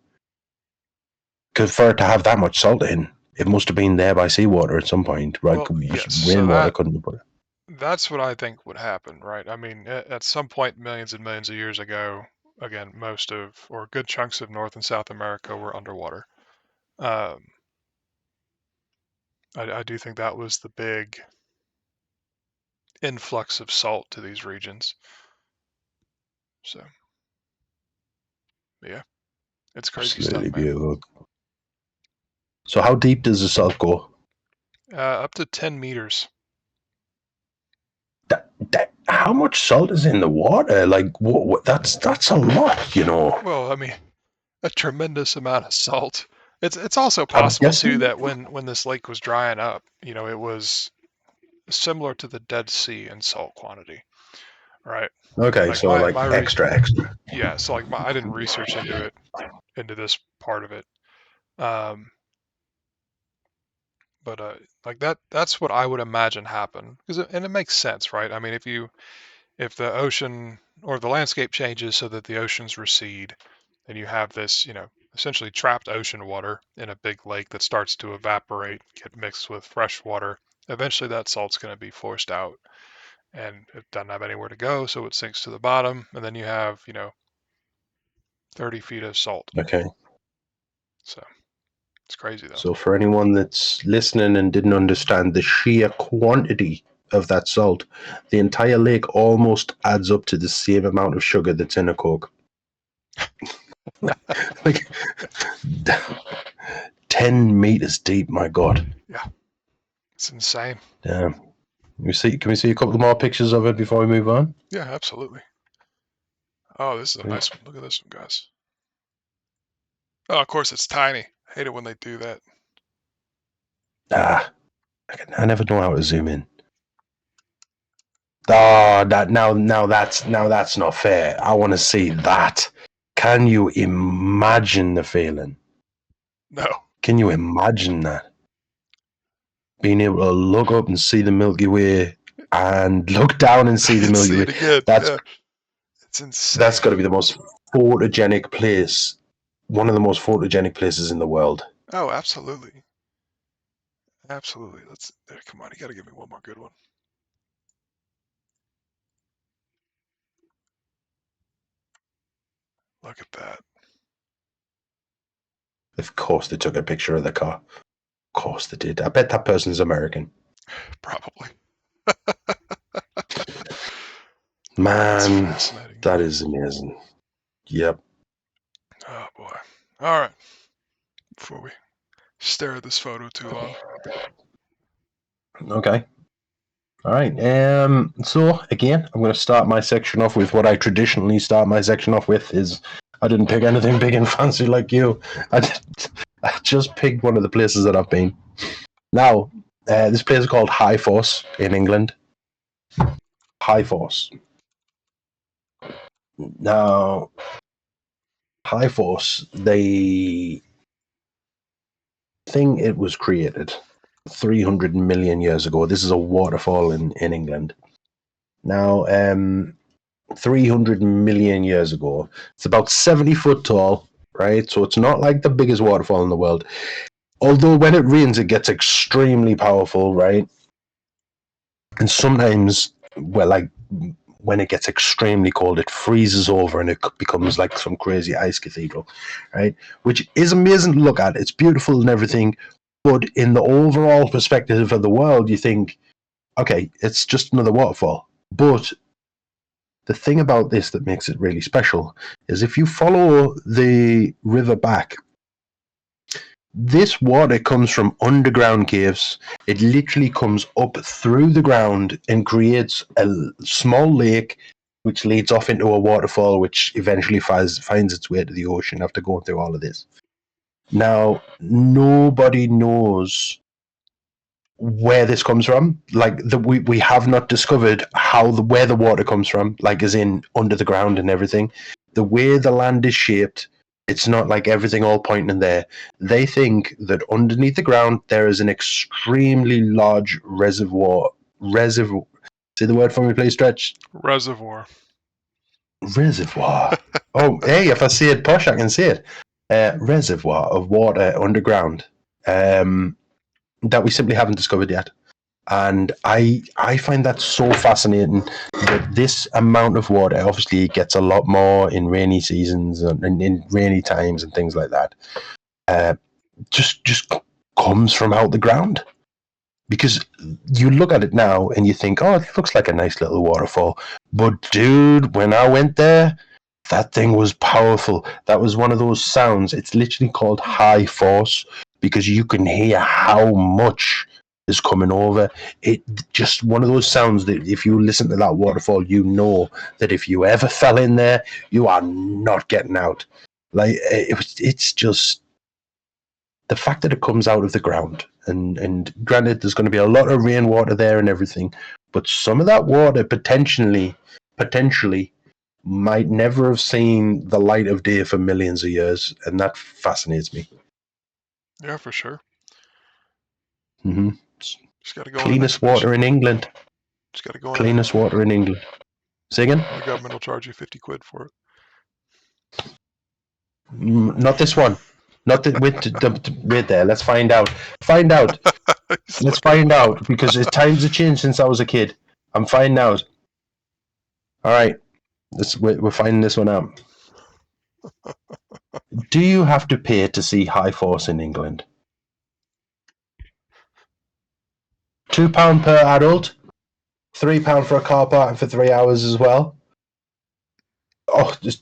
Because for it to have that much salt in, it must have been there by seawater at some point, right? well, yes. So Rainwater couldn't have put it. that's what I think would happen, right? I mean, at some point, millions and millions of years ago, again, most of or good chunks of North and South America were underwater. Um, I do think that was the big influx of salt to these regions. So, yeah, it's crazy stuff, Absolutely man. beautiful. So how deep does the salt go? Up to 10 meters. How much salt is in the water? Like, that's a lot, you know. Well, I mean, a tremendous amount of salt. It's also I'm possible too guessing. that when this lake was drying up, it was similar to the Dead Sea in salt quantity, right? Okay, Like so like extra. yeah, so like I didn't research into this part of it. Um, but like that's what I would imagine happen and it makes sense, right? I mean, if the ocean or the landscape changes so that the oceans recede, then you have this, essentially trapped ocean water in a big lake that starts to evaporate, get mixed with fresh water. Eventually, that salt's going to be forced out, and it doesn't have anywhere to go, so it sinks to the bottom, and then you have, 30 feet of salt. Okay. So it's crazy though. So for anyone that's listening and didn't understand the sheer quantity of that salt, the entire lake almost adds up to the same amount of sugar that's in a Coke. Like 10 meters deep, my God. Yeah, it's insane. Damn. Can we see a couple more pictures of it before we move on? Yeah, absolutely. Oh, this is a nice one. Look at this one, guys. Oh, of course it's tiny. I hate it when they do that. Ah, I never know how to zoom in. Oh, that's not fair. I want to see that. Can you imagine the feeling? No. Can you imagine that? Being able to look up and see the Milky Way and look down and see the Milky See Way. it again. That's Yeah. It's that's insane. got to be the most photogenic place, one of the most photogenic places in the world. Oh, absolutely. Absolutely. Come on, you gotta give me one more good one. Look at that. Of course, they took a picture of the car. Of course, they did. I bet that person's American. Probably. That's Man, fascinating. that is amazing. Yep. Oh boy. All right. Before we stare at this photo too long. Okay. All right. So again, I'm going to start my section off with what I traditionally start my section off with. Is I didn't pick anything big and fancy like you. I just picked one of the places that I've been. Now, this place is called High Force in England. High Force. Now, High Force, they think it was created 300 million years ago. This is a waterfall in England. Now, 300 million years ago. It's about 70 foot tall, right? So it's not like the biggest waterfall in the world. Although when it rains, it gets extremely powerful, right? And sometimes, well, like when it gets extremely cold, it freezes over and it becomes like some crazy ice cathedral, right? Which is amazing to look at. It's beautiful and everything. But in the overall perspective of the world, you think, okay, it's just another waterfall. But the thing about this that makes it really special is if you follow the river back, this water comes from underground caves. It literally comes up through the ground and creates a small lake, which leads off into a waterfall, which eventually finds its way to the ocean after going through all of this. Now, nobody knows where this comes from. Like we have not discovered where the water comes from, like as in under the ground and everything. The way the land is shaped, it's not like everything all pointing there. They think that underneath the ground there is an extremely large reservoir. Reservoir. Say the word for me, please, Stretch. Reservoir. Reservoir. Oh, hey, if I say it posh, I can say it. Reservoir of water underground that we simply haven't discovered yet. And I find that so fascinating that this amount of water obviously gets a lot more in rainy seasons and in rainy times and things like that. Uh, just comes from out the ground because you look at it now and you think, oh, it looks like a nice little waterfall. But dude, when I went there, that thing was powerful. That was one of those sounds. It's literally called high force because you can hear how much is coming over. It just one of those sounds that if you listen to that waterfall, you know that if you ever fell in there, you are not getting out. Like it's just the fact that it comes out of the ground. And granted, there's going to be a lot of rainwater there and everything, but some of that water potentially might never have seen the light of day for millions of years, and that fascinates me. Yeah, for sure. Mm-hmm. Just got to go on an Cleanest expedition. water in England. Just got to go on an Cleanest water in England. Say again? and the government will charge you 50 quid for it. Not this one. Not the, wait there. Let's find out. Find out. He's Let's looking find it up. out because times have changed since I was a kid. I'm finding out. All right. We're finding this one out. Do you have to pay to see high force in England? £2 per adult. £3 for a car park for 3 hours as well. Oh, it's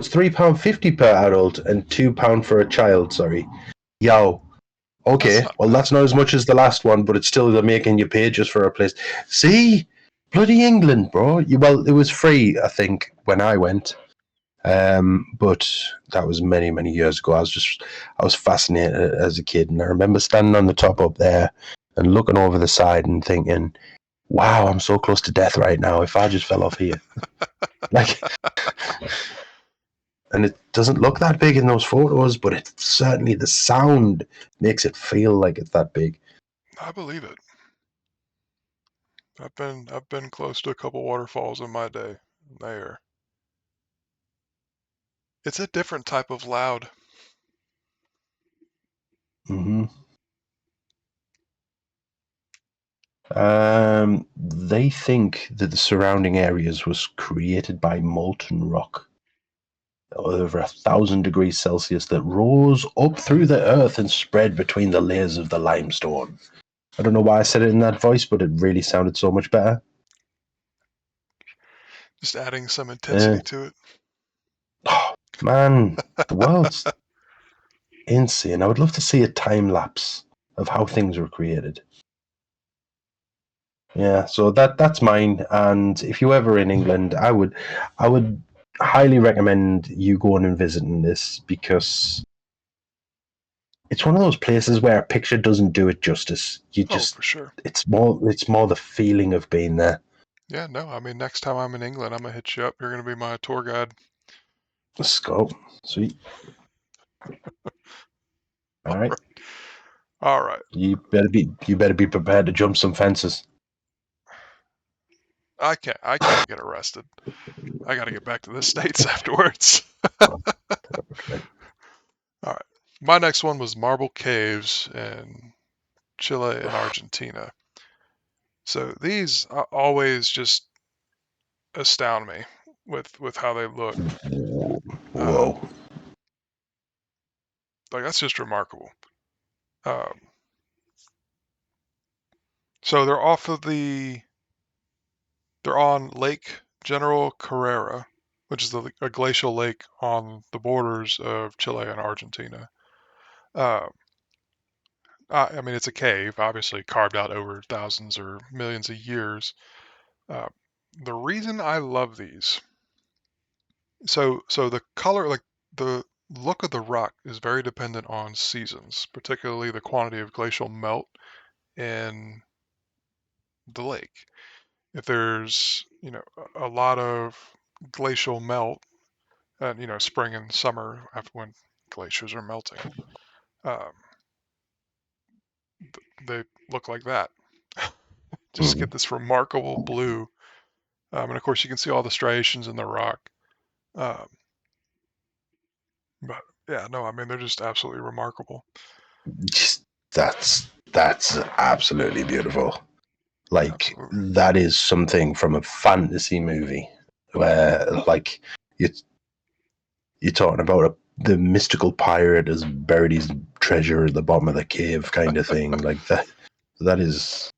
£3.50 per adult and £2 for a child. Sorry. Yo. That's Okay. not Well, bad. that's not as much as the last one, but it's still making you pay just for a place. See, bloody England, bro. Well, it was free, I think, when I went. But that was many, many years ago. I was fascinated as a kid, and I remember standing on the top up there and looking over the side and thinking, "Wow, I'm so close to death right now. If I just fell off here, like." And it doesn't look that big in those photos, but it's certainly the sound makes it feel like it's that big. I believe it. I've been close to a couple waterfalls in my day. There. It's a different type of loud. Mm-hmm. They think that the surrounding areas was created by molten rock over 1,000 degrees Celsius that rose up through the earth and spread between the layers of the limestone. I don't know why I said it in that voice, but it really sounded so much better. Just adding some Uh, intensity to it. oh, man, the world's insane. I would love to see a time lapse of how things were created. Yeah, so that's mine. And if you're ever in England, I would highly recommend you going and visiting this because it's one of those places where a picture doesn't do it justice. Oh, for sure. It's more the feeling of being there. Yeah, no, I mean, next time I'm in England, I'm gonna hit you up. You're gonna be my tour guide. Let's go. Sweet. All All right. right. All right. You better be prepared to jump some fences. I can't get arrested. I gotta get back to the States afterwards. All right. My next one was marble caves in Chile and Argentina. So these always just astound me with how they look. Um, Whoa. like that's just remarkable. Um, so they're on Lake General Carrera, which is a glacial lake on the borders of Chile and Argentina. Uh, I mean, it's a cave, obviously carved out over thousands or millions of years. Uh, the reason I love these, so the color, like the look of the rock, is very dependent on seasons, particularly the quantity of glacial melt in the lake. If there's, a lot of glacial melt, and spring and summer after when glaciers are melting, um, they look like that. Just Mm. get this remarkable blue, and of course you can see all the striations in the rock. Um, but yeah, no, I mean they're just absolutely remarkable. Just, that's absolutely beautiful. Like Absolutely. that is something from a fantasy movie where like you you're talking about the mystical pirate has buried his treasure at the bottom of the cave kind of thing. Like that is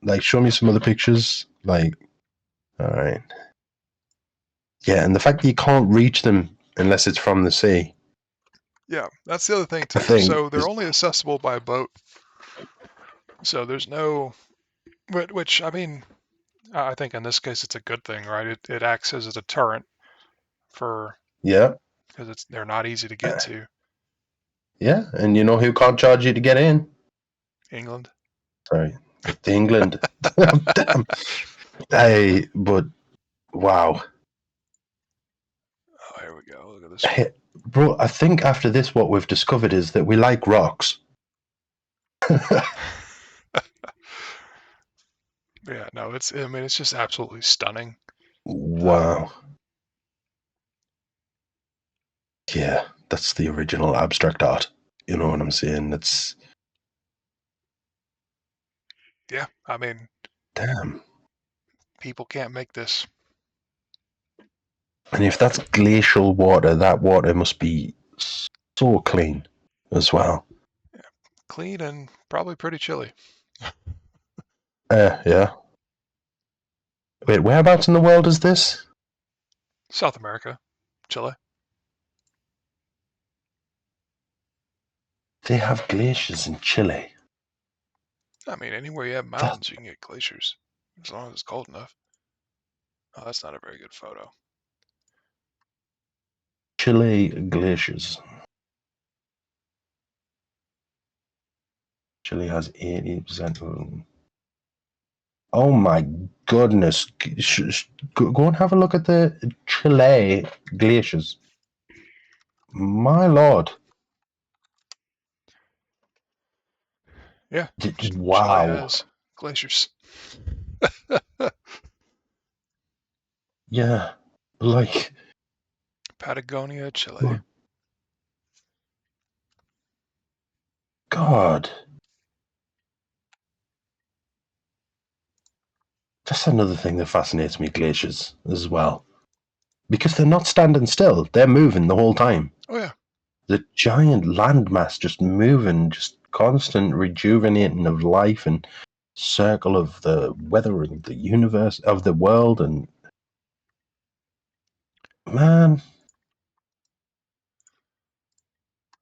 like show me some other pictures. Like all right. Yeah, and the fact that you can't reach them unless it's from the sea, Yeah, that's the other thing I too. think So they're is only accessible by boat. So there's no, which I mean, I think in this case it's a good thing, right? It acts as a deterrent for yeah. because they're not easy to get to. Yeah, and you know who can't charge you to get in? England. Sorry, the England. Damn. Hey, but wow. Oh, here we go. Look at this one. Hey, bro, I think after this, what we've discovered is that we like rocks. Yeah, no, I mean, it's just absolutely stunning. Um, Wow. Yeah, that's the original abstract art. You know what I'm saying? It's yeah, I mean, damn. people can't make this. And if that's glacial water, that water must be so clean as well. Yeah, clean and probably pretty chilly. Yeah. Wait, whereabouts in the world is this? South America, Chile. They have glaciers in Chile. I mean, anywhere you have That mountains, you can get glaciers, as long as it's cold enough. Oh, that's not a very good photo. Chile glaciers. Chile has 80% of them. Oh my goodness. Go and have a look at the Chile glaciers. My lord. Yeah, Chile Wow. has glaciers. Yeah. Like, Patagonia, Chile. good God. That's another thing that fascinates me, glaciers, as well. Because they're not standing still, they're moving the whole time. Oh yeah, The giant landmass just moving, just constant rejuvenating of life and circle of the weather and the universe, of the world. And man,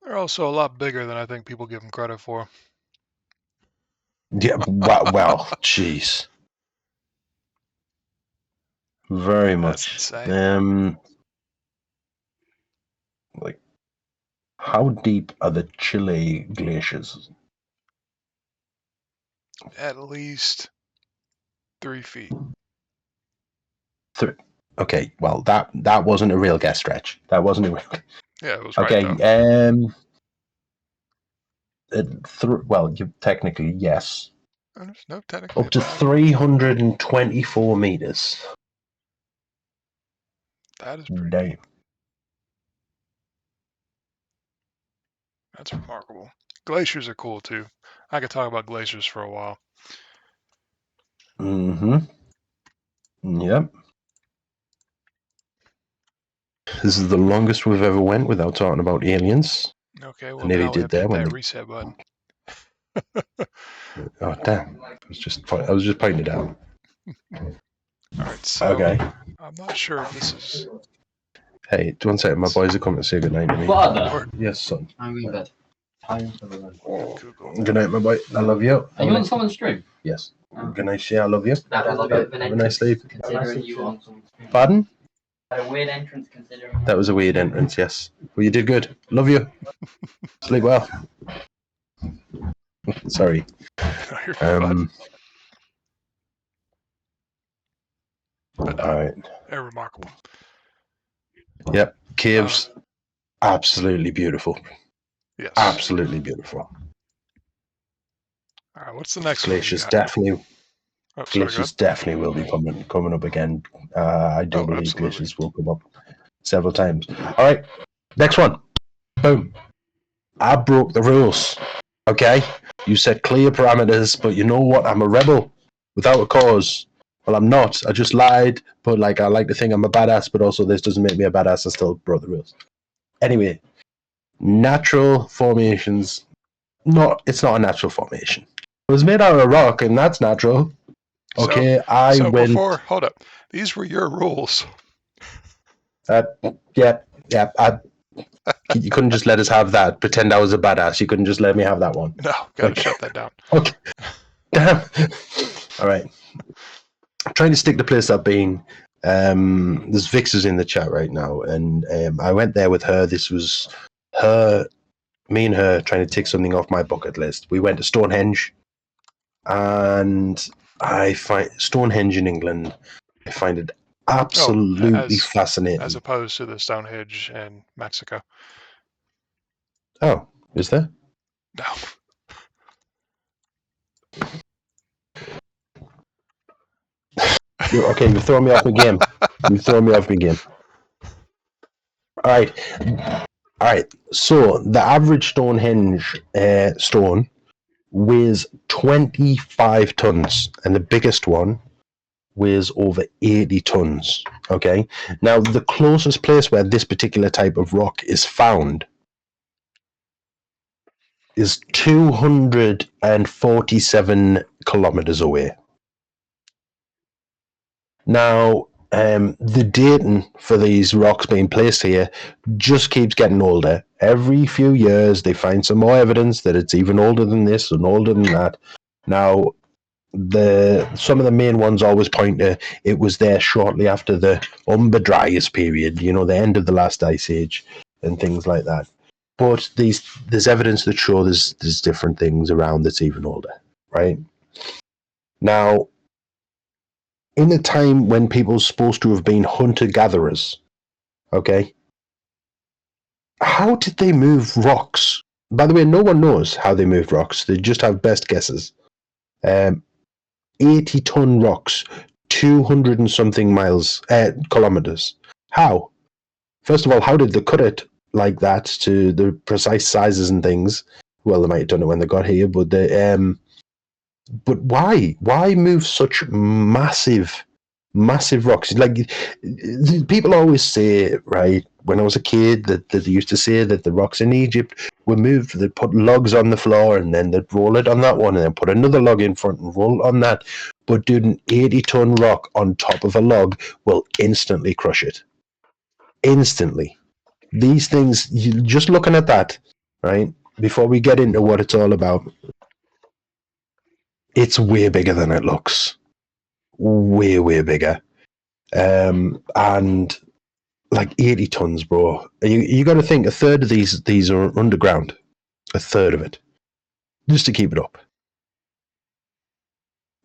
they're also a lot bigger than I think people give them credit for. yeah, well, jeez. Very That's much. insane. Like, how deep are the Chile glaciers? At least 3 feet. Th- okay, well, that wasn't a real guess stretch. That wasn't a real. Yeah, it was right Okay, though. well, you technically yes, No, technically up it's to right. 324 meters. That is pretty Damn. deep. That's remarkable. Glaciers are cool too. I could talk about glaciers for a while. Mm-hmm. Yep. This is the longest we've ever went without talking about aliens. Okay, I well nearly now we did have to there hit when that they... reset button. Oh damn! I was just pointing it out. All right, so Okay. I'm not sure if this is. Hey, 1 second. My boys are coming to say goodnight to me. Father, Yes, son. I'm in bed. Time for the run. Google. Good night, my boy. I love you. Are you on someone's stream? Yes. Oh. Good night, Shea. I love you. That was a bit of an Have a nice entrance, sleep. considering you on someone's stream. Pardon? A weird entrance considering. That was a weird entrance, yes. Well, you did good. Love you. Sleep well. Sorry. No, you're good, bud. But no, All right. they're remarkable. Yep. Caves. Absolutely beautiful. Yes. Absolutely beautiful. All right, what's the next one? Glaciers definitely. Oh, sorry, Glaciers definitely will be coming up again. I do believe absolutely. glaciers will come up several times. All right. Next one. Boom. I broke the rules. Okay? You set clear parameters, but you know what? I'm a rebel without a cause. Well, I'm not. I just lied, but like I like to think I'm a badass, but also this doesn't make me a badass. I still broke the rules. Anyway, natural formations. It's not a natural formation. It was made out of rock, and that's natural. Okay, Hold up. These were your rules. Yeah. You couldn't just let us have that. Pretend I was a badass. You couldn't just let me have that one. No, gotta shut that down. Okay. Damn. All right. I'm trying to stick to place I've been. There's Vixers in the chat right now, and I went there with her. This was me and her trying to tick something off my bucket list. We went to Stonehenge, and I find Stonehenge in England. I find it absolutely fascinating. As opposed to the Stonehenge in Mexico. Oh, is there? No. Okay, you've thrown me off my game. All right. So the average Stonehenge stone weighs 25 tons, and the biggest one weighs over 80 tons. Okay. Now, the closest place where this particular type of rock is found is 247 kilometers away. Now, the dating for these rocks being placed here just keeps getting older. Every few years, they find some more evidence that it's even older than this and older than that. Now, some of the main ones always point to it was there shortly after the Umber Dryas period, the end of the last ice age and things like that. But there's evidence that show there's different things around that's even older, right? Now, in a time when people are supposed to have been hunter-gatherers, okay, how did they move rocks? By the way, no one knows how they moved rocks. They just have best guesses. 80-ton rocks, 200 and something kilometers. How? First of all, how did they cut it like that to the precise sizes and things? Well, they might have done it when they got here, but why? Why move such massive rocks? Like, people always say, right, when I was a kid, that they used to say that the rocks in Egypt were moved. They'd put logs on the floor and then they'd roll it on that one and then put another log in front and roll it on that. But dude, an 80-ton rock on top of a log will instantly crush it. Instantly. These things, just looking at that, right, before we get into what it's all about, it's way bigger than it looks. Way, way bigger. And like 80 tons, bro. You got to think a third of these are underground. A third of it. Just to keep it up.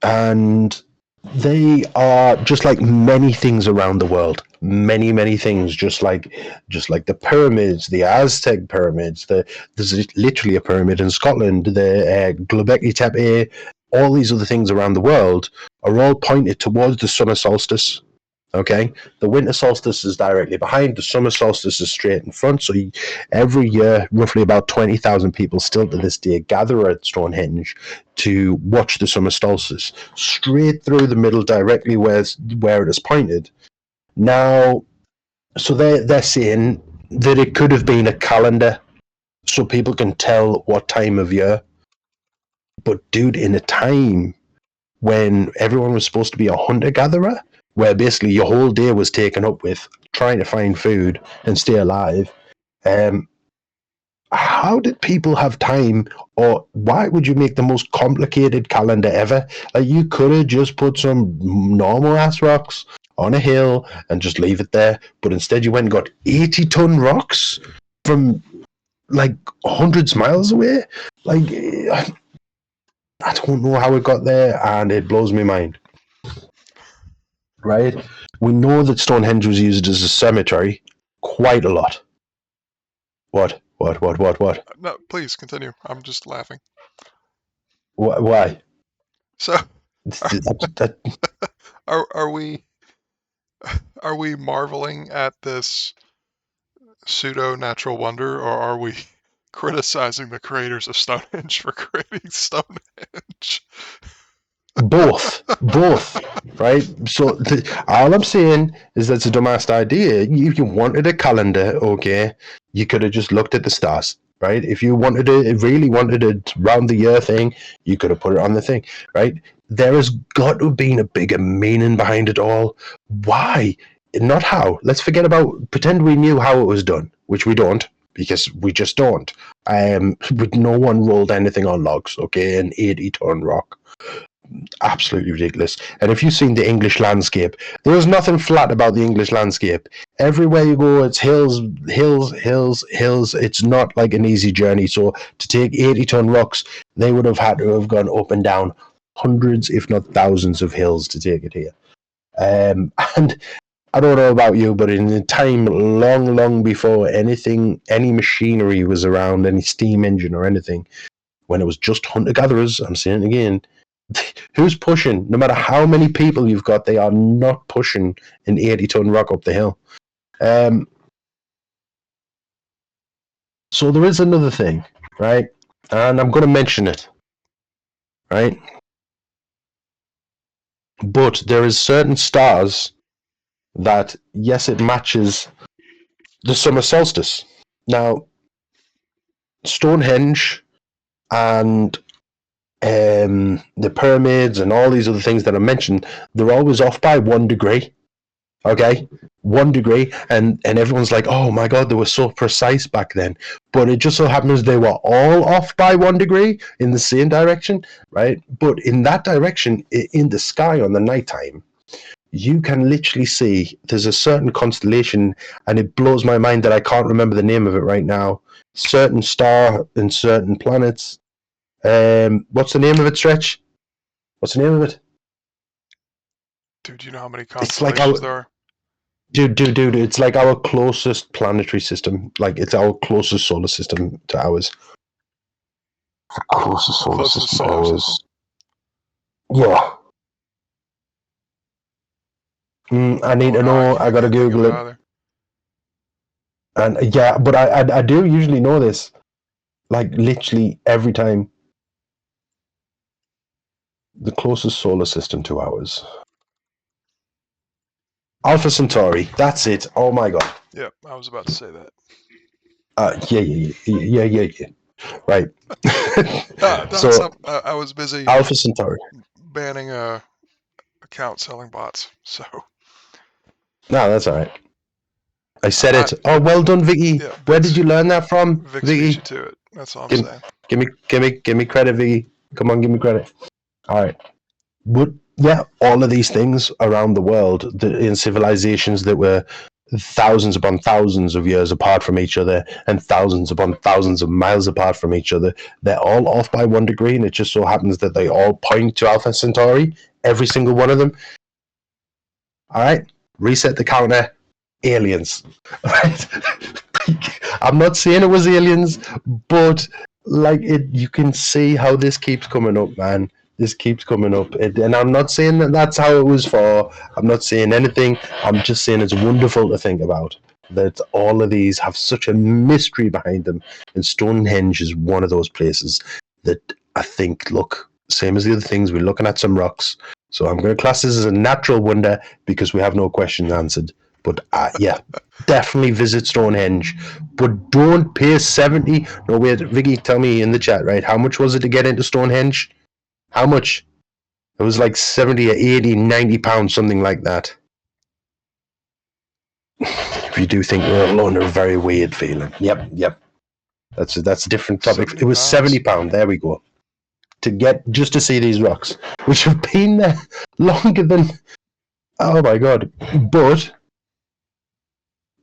And they are just like many things around the world. Many, many things, just like the pyramids, the Aztec pyramids. There's literally a pyramid in Scotland. The Göbekli Tepe. All these other things around the world are all pointed towards the summer solstice. Okay, the winter solstice is directly behind. The summer solstice is straight in front. So every year, roughly about 20,000 people still to this day gather at Stonehenge to watch the summer solstice straight through the middle, directly where it is pointed. Now, so they're saying that it could have been a calendar, so people can tell what time of year. But dude, in a time when everyone was supposed to be a hunter gatherer, where basically your whole day was taken up with trying to find food and stay alive. How did people have time, or why would you make the most complicated calendar ever? Like, you could have just put some normal ass rocks on a hill and just leave it there, but instead you went and got 80-ton rocks from like hundreds of miles away. Like, I don't know how it got there, and it blows my mind. Right? We know that Stonehenge was used as a cemetery quite a lot. What? No, please continue. I'm just laughing. Why? So, That- are we marveling at this pseudo natural wonder, or are we criticizing the creators of Stonehenge for creating Stonehenge? both, right? So all I'm saying is that's a dumbass idea. If you wanted a calendar, okay, you could have just looked at the stars, right? If you really wanted a round the year thing, you could have put it on the thing, right? There has got to have been a bigger meaning behind it all. Why? Not how. Let's pretend we knew how it was done, which we don't, because we just don't. But no one rolled anything on logs, okay, an 80-ton rock. Absolutely ridiculous. And if you've seen the English landscape, there's nothing flat about the English landscape. Everywhere you go, it's hills, hills, hills, hills. It's not like an easy journey. So to take 80-ton rocks, they would have had to have gone up and down hundreds, if not thousands, of hills to take it here. And I don't know about you, but in a time long, long before any machinery was around, any steam engine or anything, when it was just hunter-gatherers, I'm saying it again, who's pushing? No matter how many people you've got, they are not pushing an 80-ton rock up the hill. So there is another thing, right? And I'm going to mention it, right? But there is certain stars that, yes, it matches the summer solstice. Now, Stonehenge and the pyramids and all these other things that I mentioned, they're always off by 1 degree. Okay, 1 degree, and everyone's like, "Oh my god, they were so precise back then." But it just so happens they were all off by 1 degree in the same direction, right? But in that direction, in the sky on the nighttime, you can literally see there's a certain constellation, and it blows my mind that I can't remember the name of it right now. Certain star and certain planets. What's the name of it, Stretch? What's the name of it? Dude, you know how many It's like constellations there are? Dude, it's like our closest planetary system. Like, it's our closest solar system to ours. The closest solar Closest system to solar ours. system. Yeah. I need to Oh, no, know. I gotta can't think of Google it. either. And yeah, but I do usually know this. Like, literally every time. The closest solar system to ours. Alpha Centauri. That's it. Oh my god. Yep, I was about to say that. Yeah. Right. So I was busy Alpha Centauri. banning account selling bots. So No, that's all right. I said it. Oh, well done, Vicky. yeah, Where did you learn that from, Vix beat Vicky? you to it. That's all I'm saying. Give me credit, Vicky. Come on, give me credit. All right. But yeah, all of these things around the world, in civilizations that were thousands upon thousands of years apart from each other and thousands upon thousands of miles apart from each other, they're all off by 1 degree, and it just so happens that they all point to Alpha Centauri, every single one of them. All right, reset the counter. Aliens. Right? I'm not saying it was aliens, but like, you can see how this keeps coming up, man. This keeps coming up, and I'm not saying that that's how it was for. I'm not saying anything. I'm just saying it's wonderful to think about that all of these have such a mystery behind them, and Stonehenge is one of those places that I think, look, same as the other things, we're looking at some rocks. So I'm going to class this as a natural wonder because we have no questions answered. But yeah, definitely visit Stonehenge, but don't pay 70. No, wait, Vicky, tell me in the chat, right? How much was it to get into Stonehenge? How much? It was like 70 or 80, 90 pounds, something like that. If you do think we're alone, a very weird feeling. Yep. That's a different topic. It was 70 pounds. There we go. Just to see these rocks, which have been there longer than, oh my god. But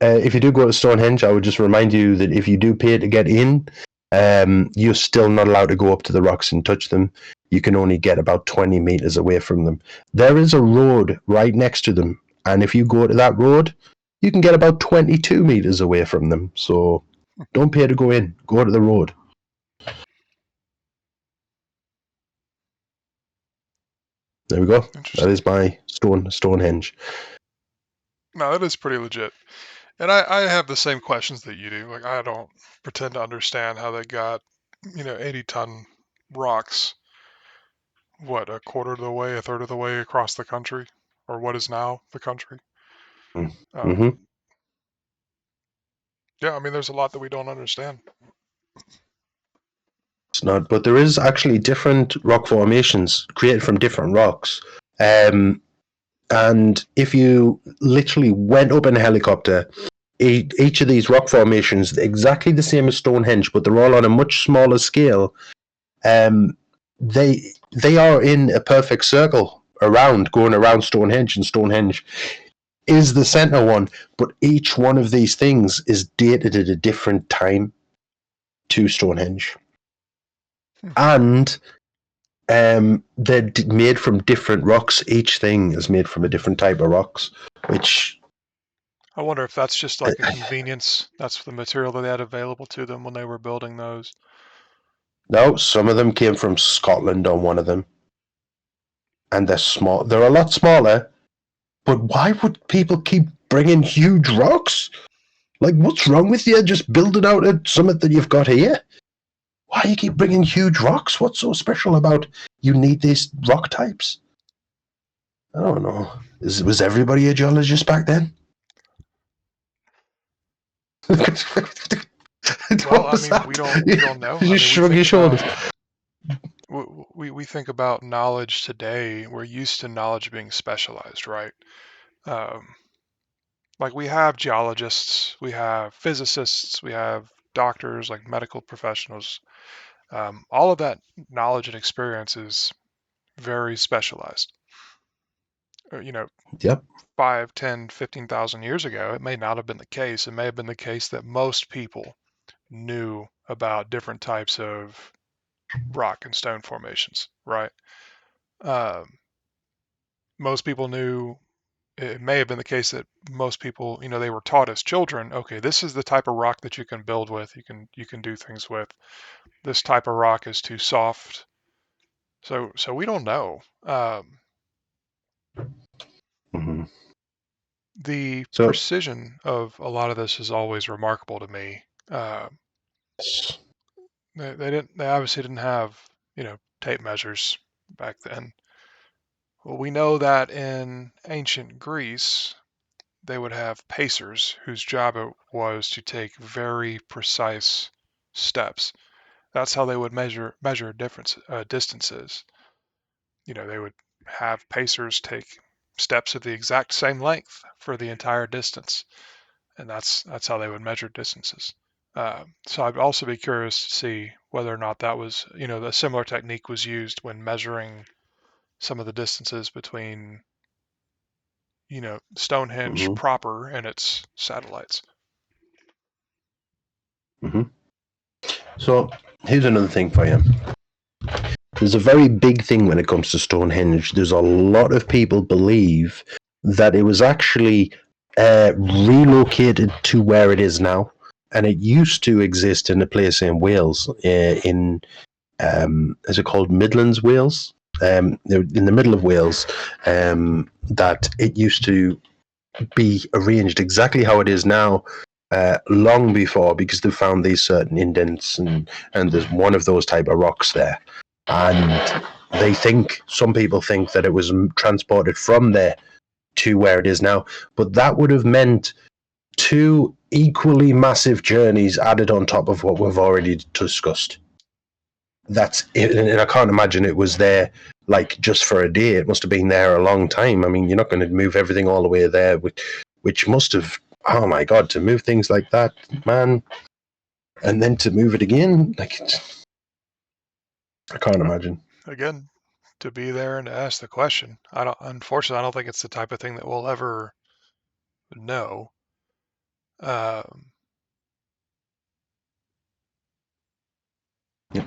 if you do go to Stonehenge, I would just remind you that if you do pay to get in, you're still not allowed to go up to the rocks and touch them. You can only get about 20 meters away from them. There is a road right next to them, and if you go to that road, you can get about 22 meters away from them. So don't pay to go in. Go to the road. There we go. That is my Stonehenge. No, that is pretty legit. And I have the same questions that you do. Like, I don't pretend to understand how they got, 80-ton rocks, what, a quarter of the way, a third of the way across the country, or what is now the country. Mm-hmm. Yeah, I mean, there's a lot that we don't understand. It's not, but there is actually different rock formations created from different rocks. And if you literally went up in a helicopter, each of these rock formations, exactly the same as Stonehenge, but they're all on a much smaller scale. They are in a perfect circle going around Stonehenge, and Stonehenge is the center one. But each one of these things is dated at a different time to Stonehenge, and they're made from different rocks. Each thing is made from a different type of rocks, which I wonder if that's just like a convenience. That's the material that they had available to them when they were building those. No, some of them came from Scotland on one of them, and they're small. They're a lot smaller, but why would people keep bringing huge rocks? Like, what's wrong with you? Just build it out at something that you've got here. Why do you keep bringing huge rocks? What's so special about you need these rock types? I don't know. Was everybody a geologist back then? Well, I mean, we don't know. You just shrug your shoulders. We think about knowledge today. We're used to knowledge being specialized, right? Like, we have geologists, we have physicists, we have doctors, like medical professionals. All of that knowledge and experience is very specialized. Yep. 5, 10, 15,000 years ago, it may not have been the case. It may have been the case that most people knew about different types of rock and stone formations, right? Most people knew. It may have been the case that most people, they were taught as children, okay, this is the type of rock that you can build with, you can do things with. This type of rock is too soft. So we don't know. The precision of a lot of this is always remarkable to me. They obviously didn't have, tape measures back then. Well, we know that in ancient Greece, they would have pacers whose job it was to take very precise steps. That's how they would measure distances. They would have pacers take steps of the exact same length for the entire distance, and that's how they would measure distances. So I'd also be curious to see whether or not that was, a similar technique was used when measuring some of the distances between, Stonehenge proper and its satellites. So here's another thing for you. There's a very big thing when it comes to Stonehenge. There's a lot of people believe that it was actually relocated to where it is now, and it used to exist in a place in Wales, is it called Midlands, Wales? in the middle of Wales, that it used to be arranged exactly how it is now, long before, because they found these certain indents, and there's one of those type of rocks there, and some people think that it was transported from there to where it is now, but that would have meant two equally massive journeys added on top of what we've already discussed. That's it, and I can't imagine it was there like just for a day. It must have been there a long time. I mean, you're not going to move everything all the way there, which must have. Oh my god, to move things like that, man, and then to move it again, like I can't imagine. Again, to be there and to ask the question. Unfortunately, I don't think it's the type of thing that we'll ever know. Um, Yeah.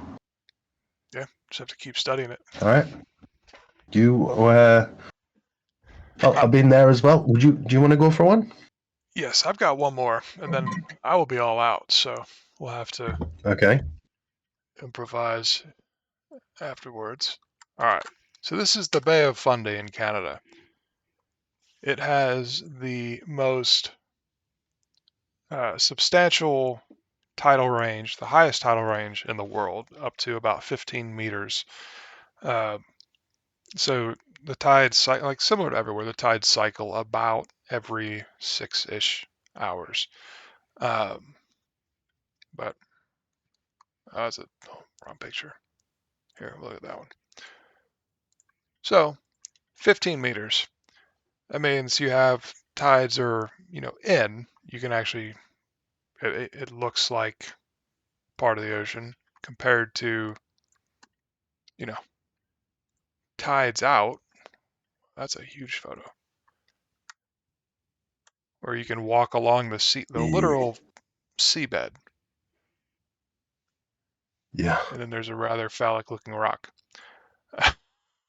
Yeah, just have to keep studying it. All right. I've been there as well. Do you want to go for one? Yes, I've got one more, and then I will be all out. So we'll have to Okay. improvise afterwards. All right. So this is the Bay of Fundy in Canada. It has the most substantial tidal range, the highest tidal range in the world, up to about 15 meters. So the tides, like similar to everywhere, the tides cycle about every 6-ish hours. But that's a wrong picture. Here, look at that one. So 15 meters. That means you have tides are, in. You can actually, it looks like part of the ocean compared to, you know, tides out. That's a huge photo. Where you can walk along the literal seabed. Yeah. And then there's a rather phallic looking rock.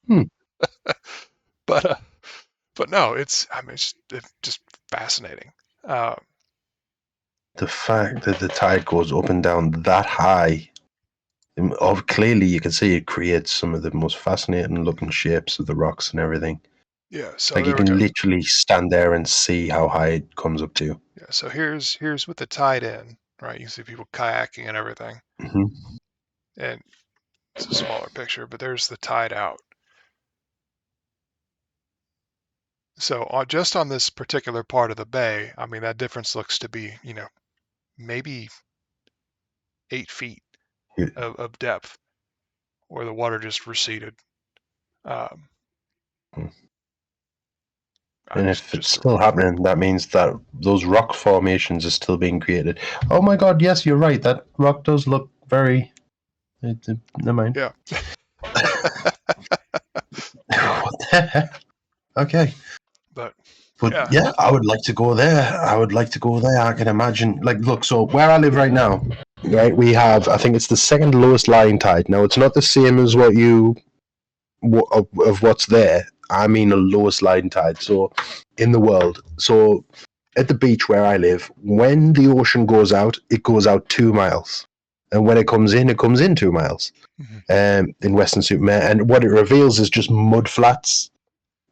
Hmm. But no, it's just fascinating. The fact that the tide goes up and down that high, clearly you can see it creates some of the most fascinating looking shapes of the rocks and everything. Yeah, so Like you there we can go. literally stand there and see how high it comes up to. Yeah, so here's with the tide in, right? You can see people kayaking and everything, Mm-hmm. and it's a smaller picture, but there's the tide out. So just on this particular part of the bay, I mean that difference looks to be, maybe 8 feet of depth, where the water just receded. Um, And if it's just still happening, that means that those rock formations are still being created. Oh my god, yes, you're right. That rock does look very. Never mind. yeah. What the heck? Okay. But But yeah, yeah, I would like to go there. I would like to go there. I can imagine. Like, look, so where I live right now, right, we have, I think it's the second lowest lying tide. Now, it's not the same as of what's there. I mean, the lowest lying tide. So, in the world. So, at the beach where I live, when the ocean goes out, it goes out 2 miles. And when it comes in 2 miles, in Western Supermare. And what it reveals is just mud flats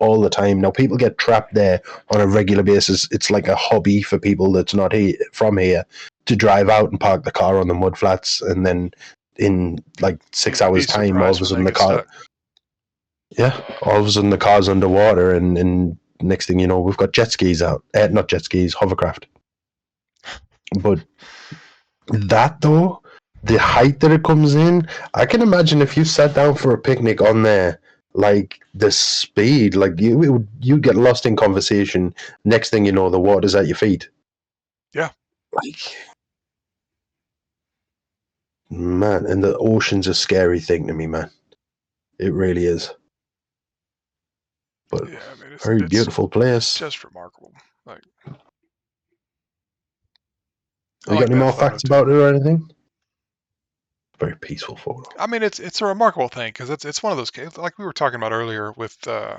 all the time. Now, people get trapped there on a regular basis. It's like a hobby for people that's not from here to drive out and park the car on the mud flats, and then in like 6 hours' be time, all surprised of a when they sudden get stuck. all of a sudden the car's underwater, and next thing you know, we've got jet skis out. Not jet skis, hovercraft. But that though, the height that it comes in, I can imagine if you sat down for a picnic on there, like the speed, like you get lost in conversation. Next thing you know, the water's at your feet. Yeah. Like, man, and the ocean's a scary thing to me, man. It really is. But Yeah, I mean very it's beautiful place. just remarkable. Like I Have you got like any that more photo facts too. about it or anything? Very peaceful photo. I mean it's a remarkable thing because it's one of those cases like we were talking about earlier with the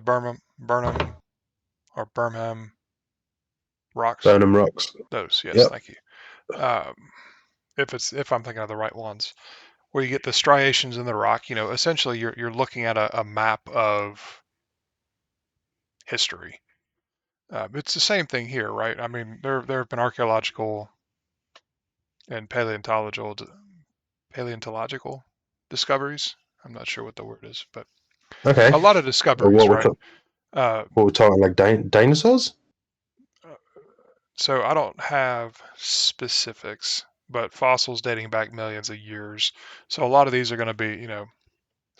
Burnham or Birmingham rocks. Burnham Rocks. Those, yes, Yep. thank you. Um, if I'm thinking of the right ones. where you get the striations in the rock. Essentially you're looking at a map of history. It's the same thing here, right? I mean, there have been archaeological and paleontological discoveries. I'm not sure what the word is, but Okay. a lot of discoveries, right? Uh, What we're talking, like dinosaurs? so I don't have specifics, but fossils dating back millions of years. So a lot of these are going to be,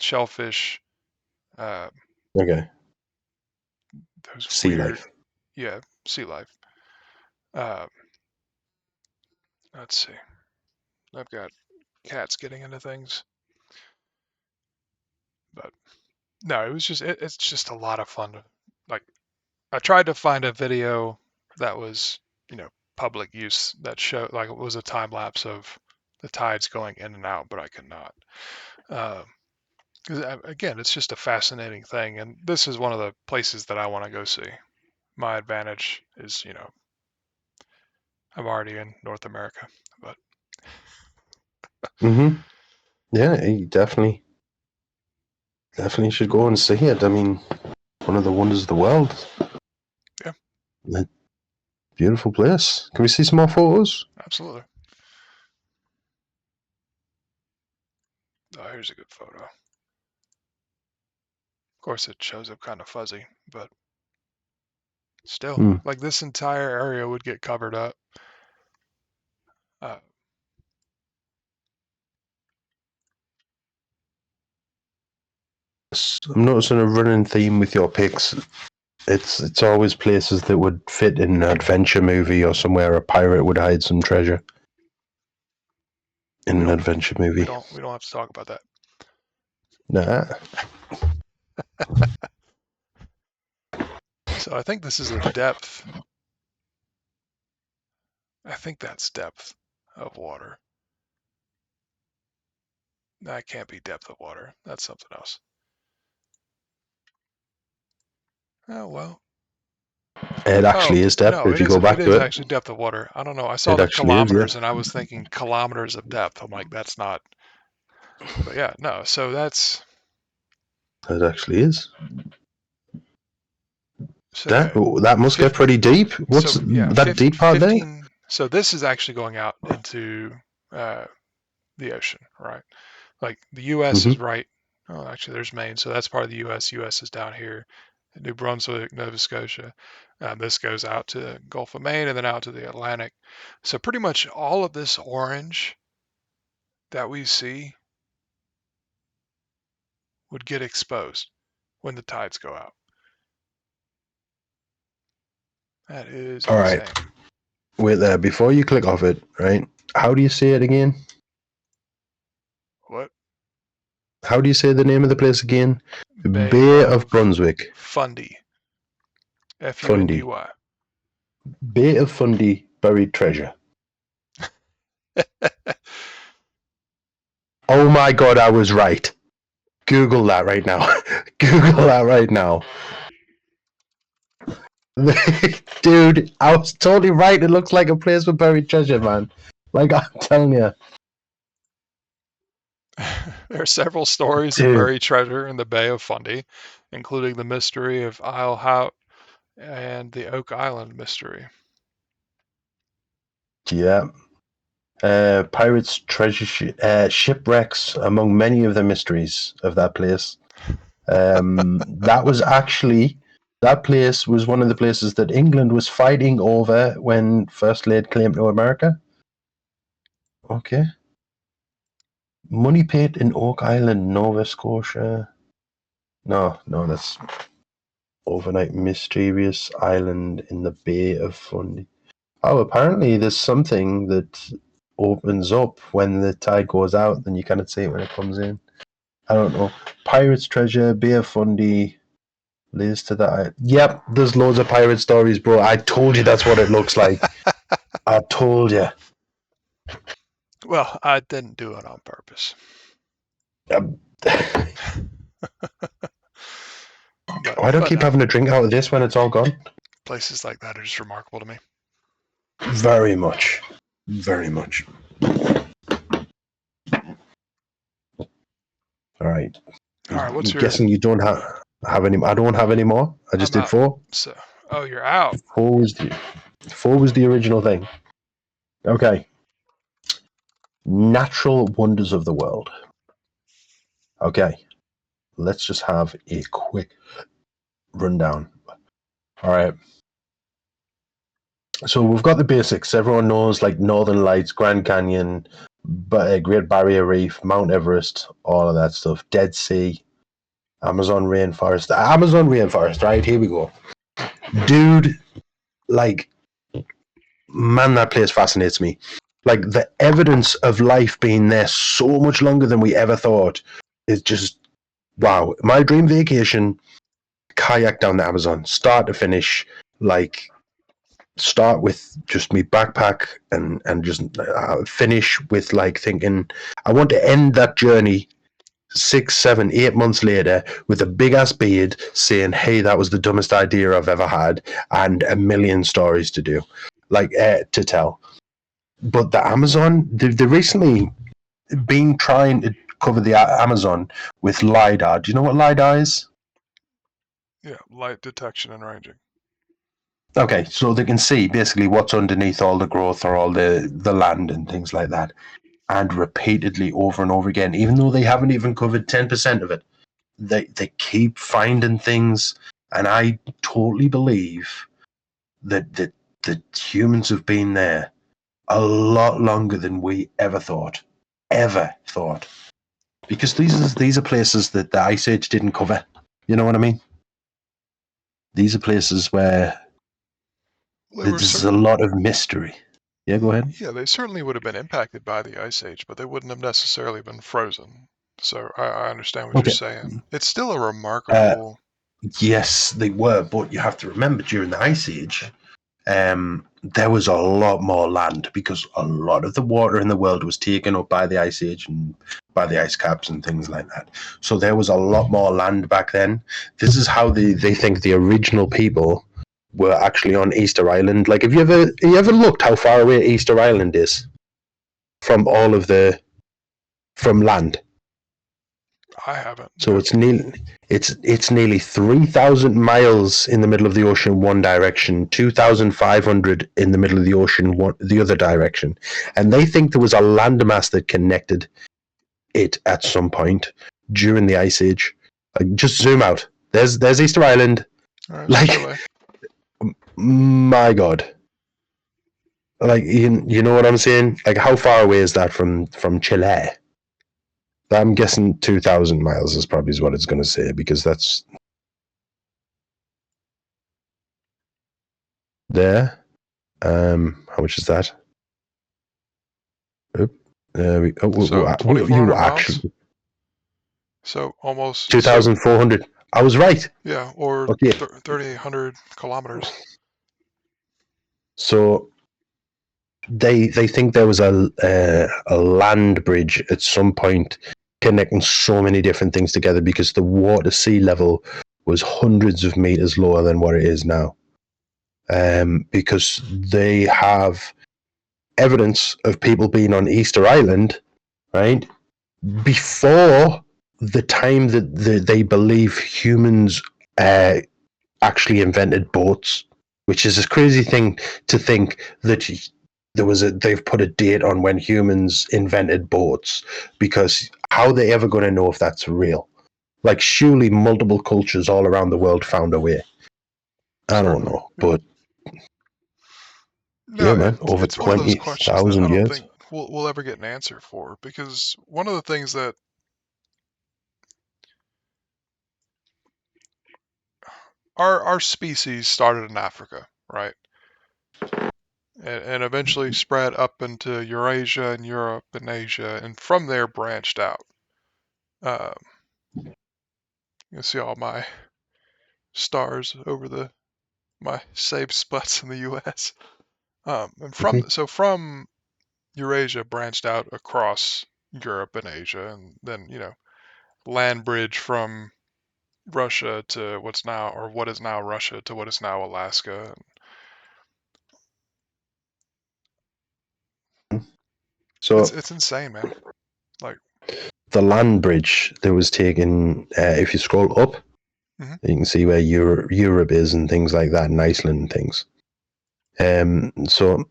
shellfish, uh, Okay. those Sea weird, life. yeah, sea life. Uh, let's see. I've got cats getting into things, but no, it's just a lot of fun to, like, I tried to find a video that was, public use that showed, like, it was a time lapse of the tides going in and out, but I could not. 'Cause, again, it's just a fascinating thing, and this is one of the places that I want to go see. My advantage is, I'm already in North America, but Mm-hmm. Yeah, you definitely should go and see it. I mean, one of the wonders of the world. yeah, A beautiful place. Can we see some more photos? absolutely. Oh, here's a good photo. Of course, it shows up kind of fuzzy, but still, Hmm. like, this entire area would get covered up. Uh, I'm noticing a running theme with your picks. It's always places that would fit in an adventure movie or somewhere a pirate would hide some treasure in we an don't, adventure we movie. don't, we don't have to talk about that. Nah. So I think this is a depth. I think that's depth of water. That can't be depth of water. That's something else. Oh well. It Oh actually is depth no, if it you is. go It back is to it. actually depth of water. I don't know. I saw It the actually is, yeah. kilometers, and I was thinking kilometers of depth. I'm like, that's not. But yeah, no. So that's It actually is. so That yeah, that must get 50. pretty deep. What's So yeah, that deep part there? 15. So this is actually going out into uh, the ocean, right? Like the U.S. Mm-hmm. is right. Oh, actually, there's Maine, so that's part of the U.S. U.S. is down here, New Brunswick, Nova Scotia. This goes out to the Gulf of Maine and then out to the Atlantic. So pretty much all of this orange that we see would get exposed when the tides go out. That is All right. insane. Wait there. Before you click off it, right? How do you say it again? What? How do you say the name of the place again? Bay Bay of of Brunswick. Fundy. Fundy. Fundy. Bay of Fundy, buried treasure. Oh my god, I was right. Google that right now. Google that right now. Dude, I was totally right. It looks like a place for buried treasure, man. Like, I'm telling you. There are several stories of Dude. buried treasure in the Bay of Fundy, including the mystery of Isle Haut and the Oak Island mystery. Yeah. Pirates' shipwrecks among many of the mysteries of that place. That was actually, that place was one of the places that England was fighting over when first laid claim to America. Okay. Money Pit in Oak Island, Nova Scotia. No, that's overnight mysterious island in the Bay of Fundy. Oh, apparently there's something that opens up when the tide goes out, then you cannot see it when it comes in. I don't know. Pirates Treasure, Bay of Fundy, leads to that. Yep, there's loads of pirate stories, bro. I told you that's what it looks like. I told you. Well, I didn't do it on purpose. Um, But Why do I but keep no, having a drink out of this when it's all gone? places like that are just remarkable to me. Very much. Very much. All right. All right, what's I'm your? guessing you don't have any. I don't have any more. I just I'm did out. four. So, oh, you're out. Four was the original thing. Okay. Natural wonders of the world. Okay. Let's just have a quick rundown. All right. So we've got the basics. Everyone knows like Northern Lights, Grand Canyon, Great Barrier Reef, Mount Everest, all of that stuff. Dead Sea, Amazon rainforest. Amazon rainforest, right? Here we go. Dude, like, man, that place fascinates me. Like, the evidence of life being there so much longer than we ever thought is just wow. My dream vacation, kayak down the Amazon, start to finish, like, start with just me backpack and just finish with like thinking I want to end that journey 6, 7, 8 months later with a big ass beard saying, hey, that was the dumbest idea I've ever had, and a million stories to do, like to tell. But the Amazon, they recently been trying to cover the Amazon with LiDAR. Do you know what LiDAR is? Yeah, light detection and ranging. Okay, so they can see basically what's underneath all the growth or all the land and things like that. And repeatedly over and over again, even though they haven't even covered 10% of it. They keep finding things, and I totally believe that humans have been there a lot longer than we ever thought, because these are places that the Ice Age didn't cover. You know what I mean? These are places where Well, they were there's a lot of mystery. Yeah, go ahead. yeah, they certainly would have been impacted by the ice age, but they wouldn't have necessarily been frozen. So I understand what you're Okay. saying. It's still a Uh, remarkable. yes, they were, but you have to remember during the Ice Age, there was a lot more land because a lot of the water in the world was taken up by the Ice Age and by the ice caps and things like that. So there was a lot more land back then. This is how they think the original people were actually on Easter Island. Like, have you ever looked how far away Easter Island is from all of from land? I haven't. So No. it's nearly 3,000 miles in the middle of the ocean one direction, 2,500 in the middle of the ocean the other direction, and they think there was a landmass that connected it at some point during the Ice Age. Like, just zoom out. There's Easter Island. All right, it's Like, Chile. my God. Like, you know what I'm saying? Like, how far away is that from Chile? I'm guessing 2,000 miles is probably what it's going to say, because that's there. How much is that? Oop, So you 2,400 miles. actually So almost. So 2,400. I was right. yeah, or Okay, 3,800 kilometers. so they think there was a land bridge at some point connecting so many different things together, because the water sea level was hundreds of meters lower than what it is now. Because they have evidence of people being on Easter Island, right, before the time that they believe humans actually invented boats, which is a crazy thing to think that they've put a date on when humans invented boats, because how are they ever going to know if that's real? Like, surely multiple cultures all around the world found a way. I don't Certainly. know, Yeah. but No, yeah, man, over it's one of those questions that I 20,000 don't years. think we'll ever get an answer for, because one of the things that our species started in Africa, right? And eventually spread up into Eurasia and Europe and Asia, and from there branched out. Um, you can see all my stars over my saved spots in the U.S. And Mhm. from Eurasia branched out across Europe and Asia, and then land bridge from Russia to what is now Russia to what is now Alaska. So It's insane, man. Like, the land bridge that was taken. If you scroll up, Mhm. you can see where Europe is and things like that, and Iceland and things. So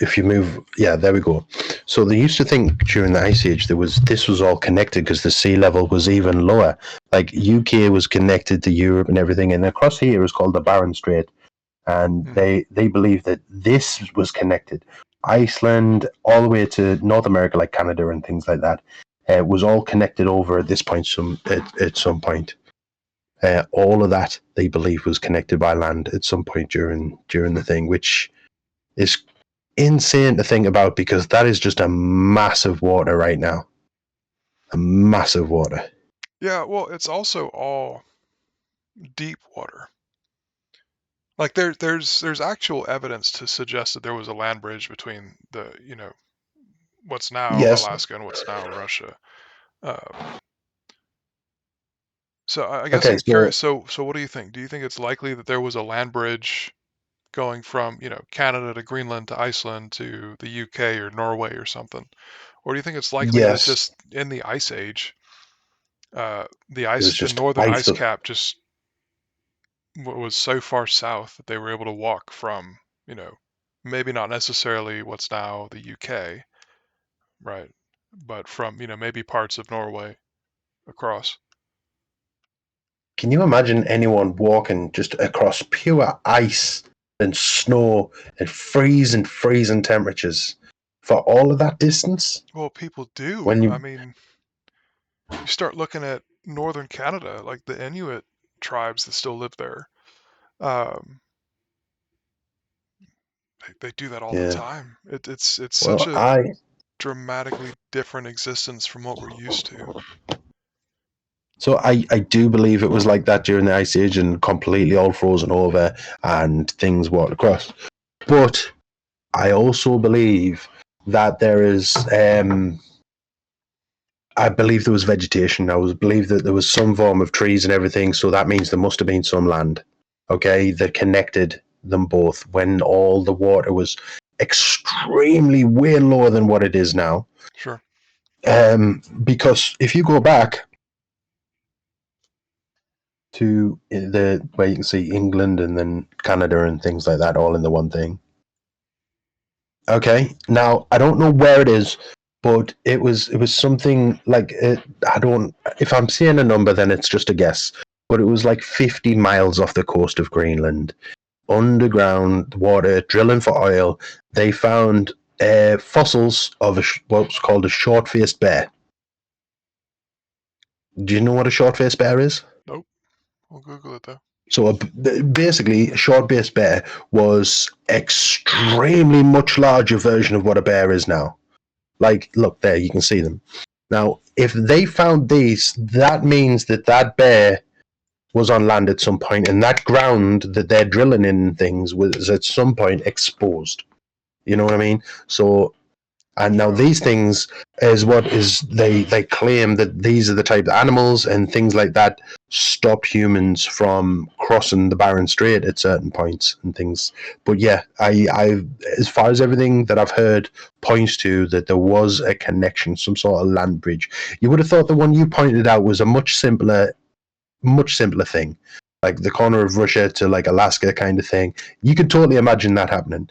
if you move, yeah, there we go. So they used to think during the Ice Age this was all connected because the sea level was even lower. Like UK was connected to Europe and everything, and across here is called the Barren Strait, and they believe that this was connected. Iceland all the way to North America, like Canada and things like that, was all connected over at this point. At some point. All of that they believe was connected by land at some point during the thing, which is insane to think about because that is just a massive water right now. A massive water. Yeah, well, it's also all deep water. Like there's actual evidence to suggest that there was a land bridge between what's now Yes. Alaska and what's now Russia. Um, so I guess Okay. I'm So curious. So what do you think? Do you think it's likely that there was a land bridge going from Canada to Greenland to Iceland to the UK or Norway or something? Or do you think it's likely that yes, just in the ice age, it was the just northern ice. ice cap just was so far south that they were able to walk from, you know, maybe not necessarily what's now the UK, right? But from, maybe parts of Norway across. Can you imagine anyone walking just across pure ice and snow and freezing temperatures for all of that distance? Well, people do. When I you, mean, you start looking at northern Canada, like the Inuit tribes that still live there. Um, they do that all the yeah. time. It's such Well, a I dramatically different existence from what we're used to. So I do believe it was like that during the Ice Age and completely all frozen over and things walked across. But I also believe that there is I believe there was vegetation. I believe that there was some form of trees and everything, so that means there must have been some land, okay, that connected them both when all the water was extremely way lower than what it is now. Sure. Because if you go back to the where you can see England and then Canada and things like that all in the one thing. Okay, now I don't know where it is, but it was something like I don't. If I'm saying a number, then it's just a guess. But it was like 50 miles off the coast of Greenland, underground water, drilling for oil. They found fossils of what's called a short-faced bear. Do you know what a short-faced bear is? Nope. We'll Google it though. So basically, a short-based bear was extremely much larger version of what a bear is now. Like, look there, you can see them. Now, if they found these, that means that that bear was on land at some point, and that ground that they're drilling in things was at some point exposed. You know what I mean? So and now Sure. these things is what is they claim that these are the type of animals and things like that stop humans from crossing the Barren Strait at certain points and things. But yeah, I as far as everything that I've heard points to that there was a connection, some sort of land bridge. You would have thought the one you pointed out was a much simpler thing. Like the corner of Russia to like Alaska kind of thing. You could totally imagine that happening.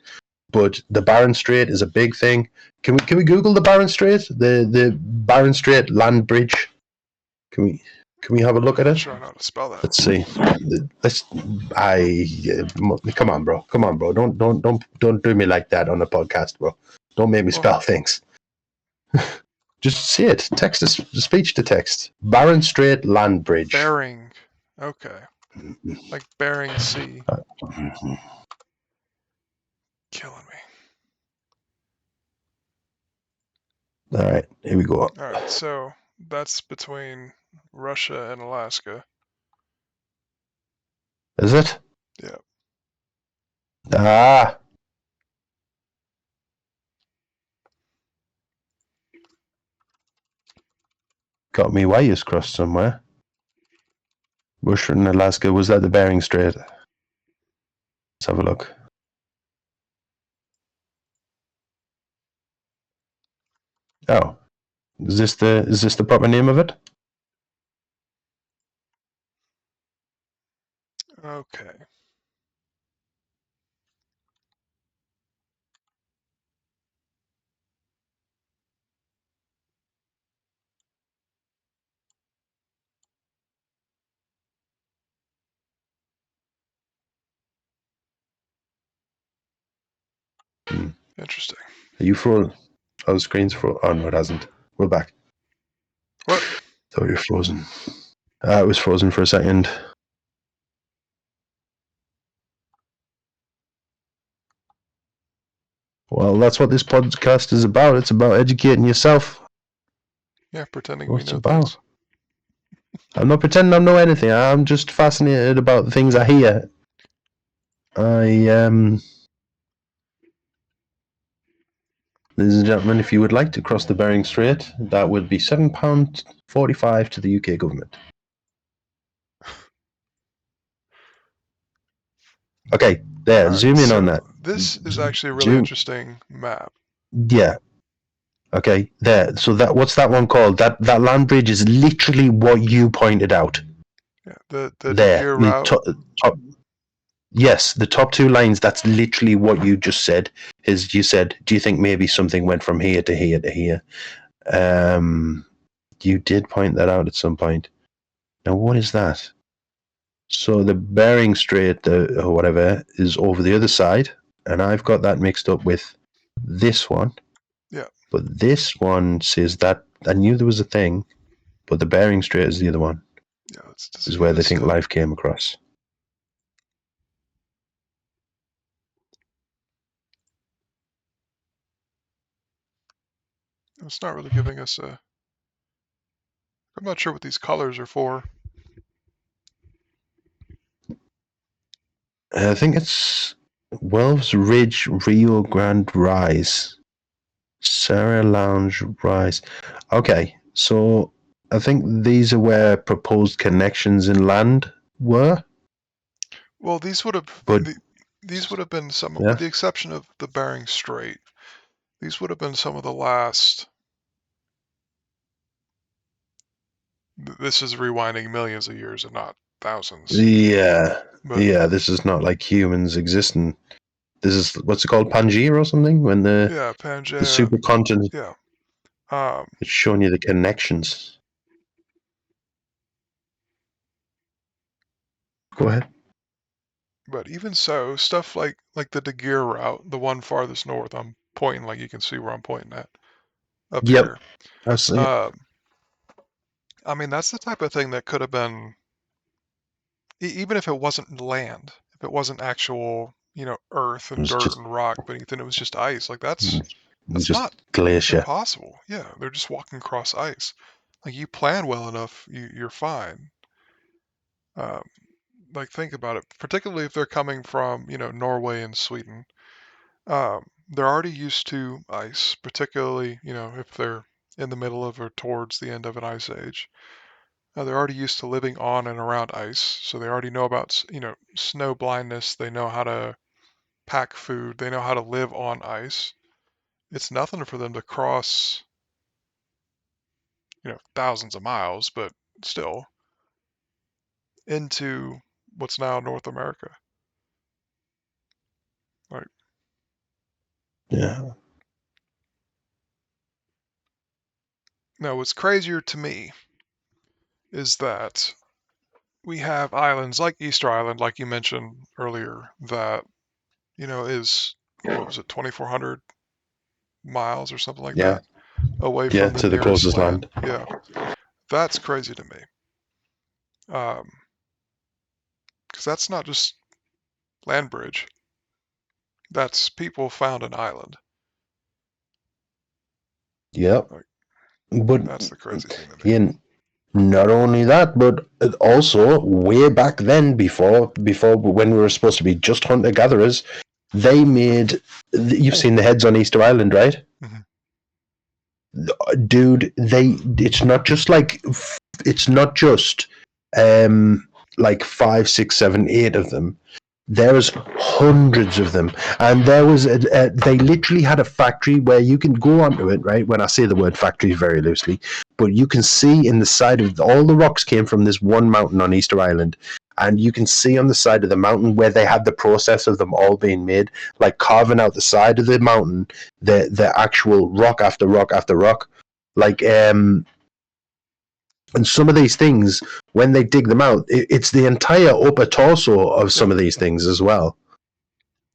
But the Barren Strait is a big thing. Can we Google the Barren Strait? The Barren Strait land bridge. Can we have a look at Not it? sure I know how to spell that. Let's see. Let's. I come on, bro. Come on, bro. Don't do me like that on the podcast, bro. Don't make me Well, spell things. Just say it. Text to speech to text. Barren Strait land bridge. Bering. Okay. Like Bering Sea. Killing me. All right, here we go. All right, so that's between Russia and Alaska. Is it? Yeah. Ah, got me wires crossed somewhere. Russia and Alaska. Was that the Bering Strait? Let's have a look. Oh, Is this the proper name of it? Okay. Interesting. Are you frozen? Oh, the screen's frozen. Oh no, it hasn't. We're back. What? Thought you were frozen. It was frozen for a second. Well, that's what this podcast is about. It's about educating yourself. Yeah, pretending we What's know it about? things. I'm not pretending I know anything. I'm just fascinated about the things I hear. Ladies and gentlemen, if you would like to cross the Bering Strait, that would be £7.45 to the UK government. Okay, there. All right. Zoom in on So that. this is actually a really Zoom. interesting map. Yeah. Okay, there. So that what's that one called? That land bridge is literally what you pointed out. Yeah. The De There. Geer route. Yes, the top two lines, that's literally what you just said. Is you said, do you think maybe something went from here to here to here? You did point that out at some point. Now, what is that? So the Bering Strait, or whatever, is over the other side, and I've got that mixed up with this one. Yeah. But this one says that I knew there was a thing, but the Bering Strait is the other one. Yeah. Let's Is see where they this think stuff. life came across. It's not really giving us a. I'm not sure what these colors are for. I think it's Wells Ridge Rio Grande Rise. Sarah Lounge Rise. Okay, so I think these are where proposed connections in land were. Well, these would have But these would have been some, yeah, with the exception of the Bering Strait. These would have been some of the last. This is rewinding millions of years and not thousands. yeah, But yeah. This is not like humans existing. This is what's it called, Pangea or something? When the yeah, the Pangea. supercontinent Yeah. Um, is showing you the connections. Go ahead. but even so, stuff like the De Geer route, the one farthest north, I'm pointing like you can see where I'm pointing at up Yep, here. I see it. I mean, that's the type of thing that could have been, even if it wasn't land, if it wasn't actual, earth It and was dirt just and rock beneath, and it was just ice. Like that's just not glacier. impossible. Yeah, they're just walking across ice. Like you plan well enough, you're fine. Um, like think about it, particularly if they're coming from, Norway and Sweden. They're already used to ice, particularly, if they're in the middle of or towards the end of an ice age. They're already used to living on and around ice, so they already know about, snow blindness. They know how to pack food. They know how to live on ice. It's nothing for them to cross, thousands of miles, but still into what's now North America. Right. Yeah. Now, what's crazier to me is that we have islands like Easter Island, like you mentioned earlier, that, is, what was it, 2,400 miles or something like Yeah. that away Yeah. from the To the nearest closest land. land. Yeah, that's crazy to me. Because that's not just land bridge. That's people found an island. Yep. Like, But that's the crazy thing to me. yeah, not only that, but also way back then, before when we were supposed to be just hunter gatherers, they made. You've seen the heads on Easter Island, right? Mhm. Dude, it's not just like it's not just like 5, 6, 7, 8 of them. There's hundreds of them, and there was they literally had a factory where you can go onto it. Right, when I say the word factory very loosely, but you can see in the side of all the rocks came from this one mountain on Easter Island, and you can see on the side of the mountain where they had the process of them all being made, like carving out the side of the mountain, the actual rock after rock after rock, like and some of these things, when they dig them out, it's the entire upper torso of some of these things as well.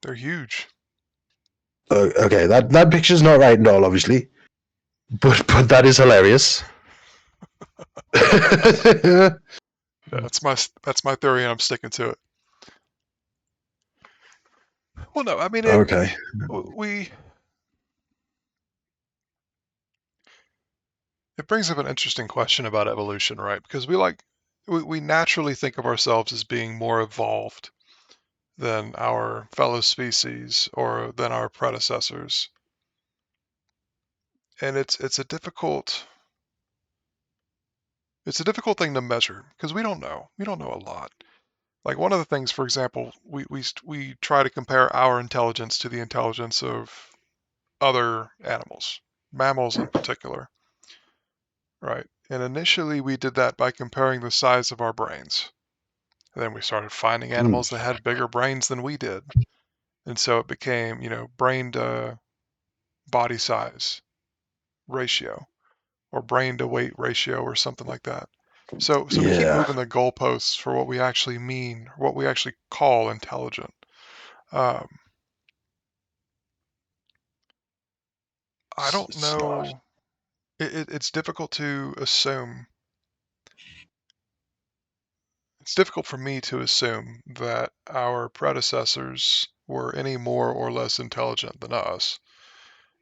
They're huge. Okay, that picture's not right at all, obviously, but that is hilarious. That's my theory, and I'm sticking to it. Well, no, I mean Okay. it brings up an interesting question about evolution, right? Because we naturally think of ourselves as being more evolved than our fellow species or than our predecessors. And it's a difficult thing to measure because we don't know. We don't know a lot. Like one of the things, for example, we try to compare our intelligence to the intelligence of other animals, mammals in particular, right? And initially we did that by comparing the size of our brains. And then we started finding animals that had bigger brains than we did. And so it became, brain to body size ratio or brain to weight ratio or something like that. So we keep Yeah. moving the goalposts for what we actually mean, what we actually call intelligent. Um, I don't It's not. know. It's difficult to assume. It's difficult for me to assume that our predecessors were any more or less intelligent than us.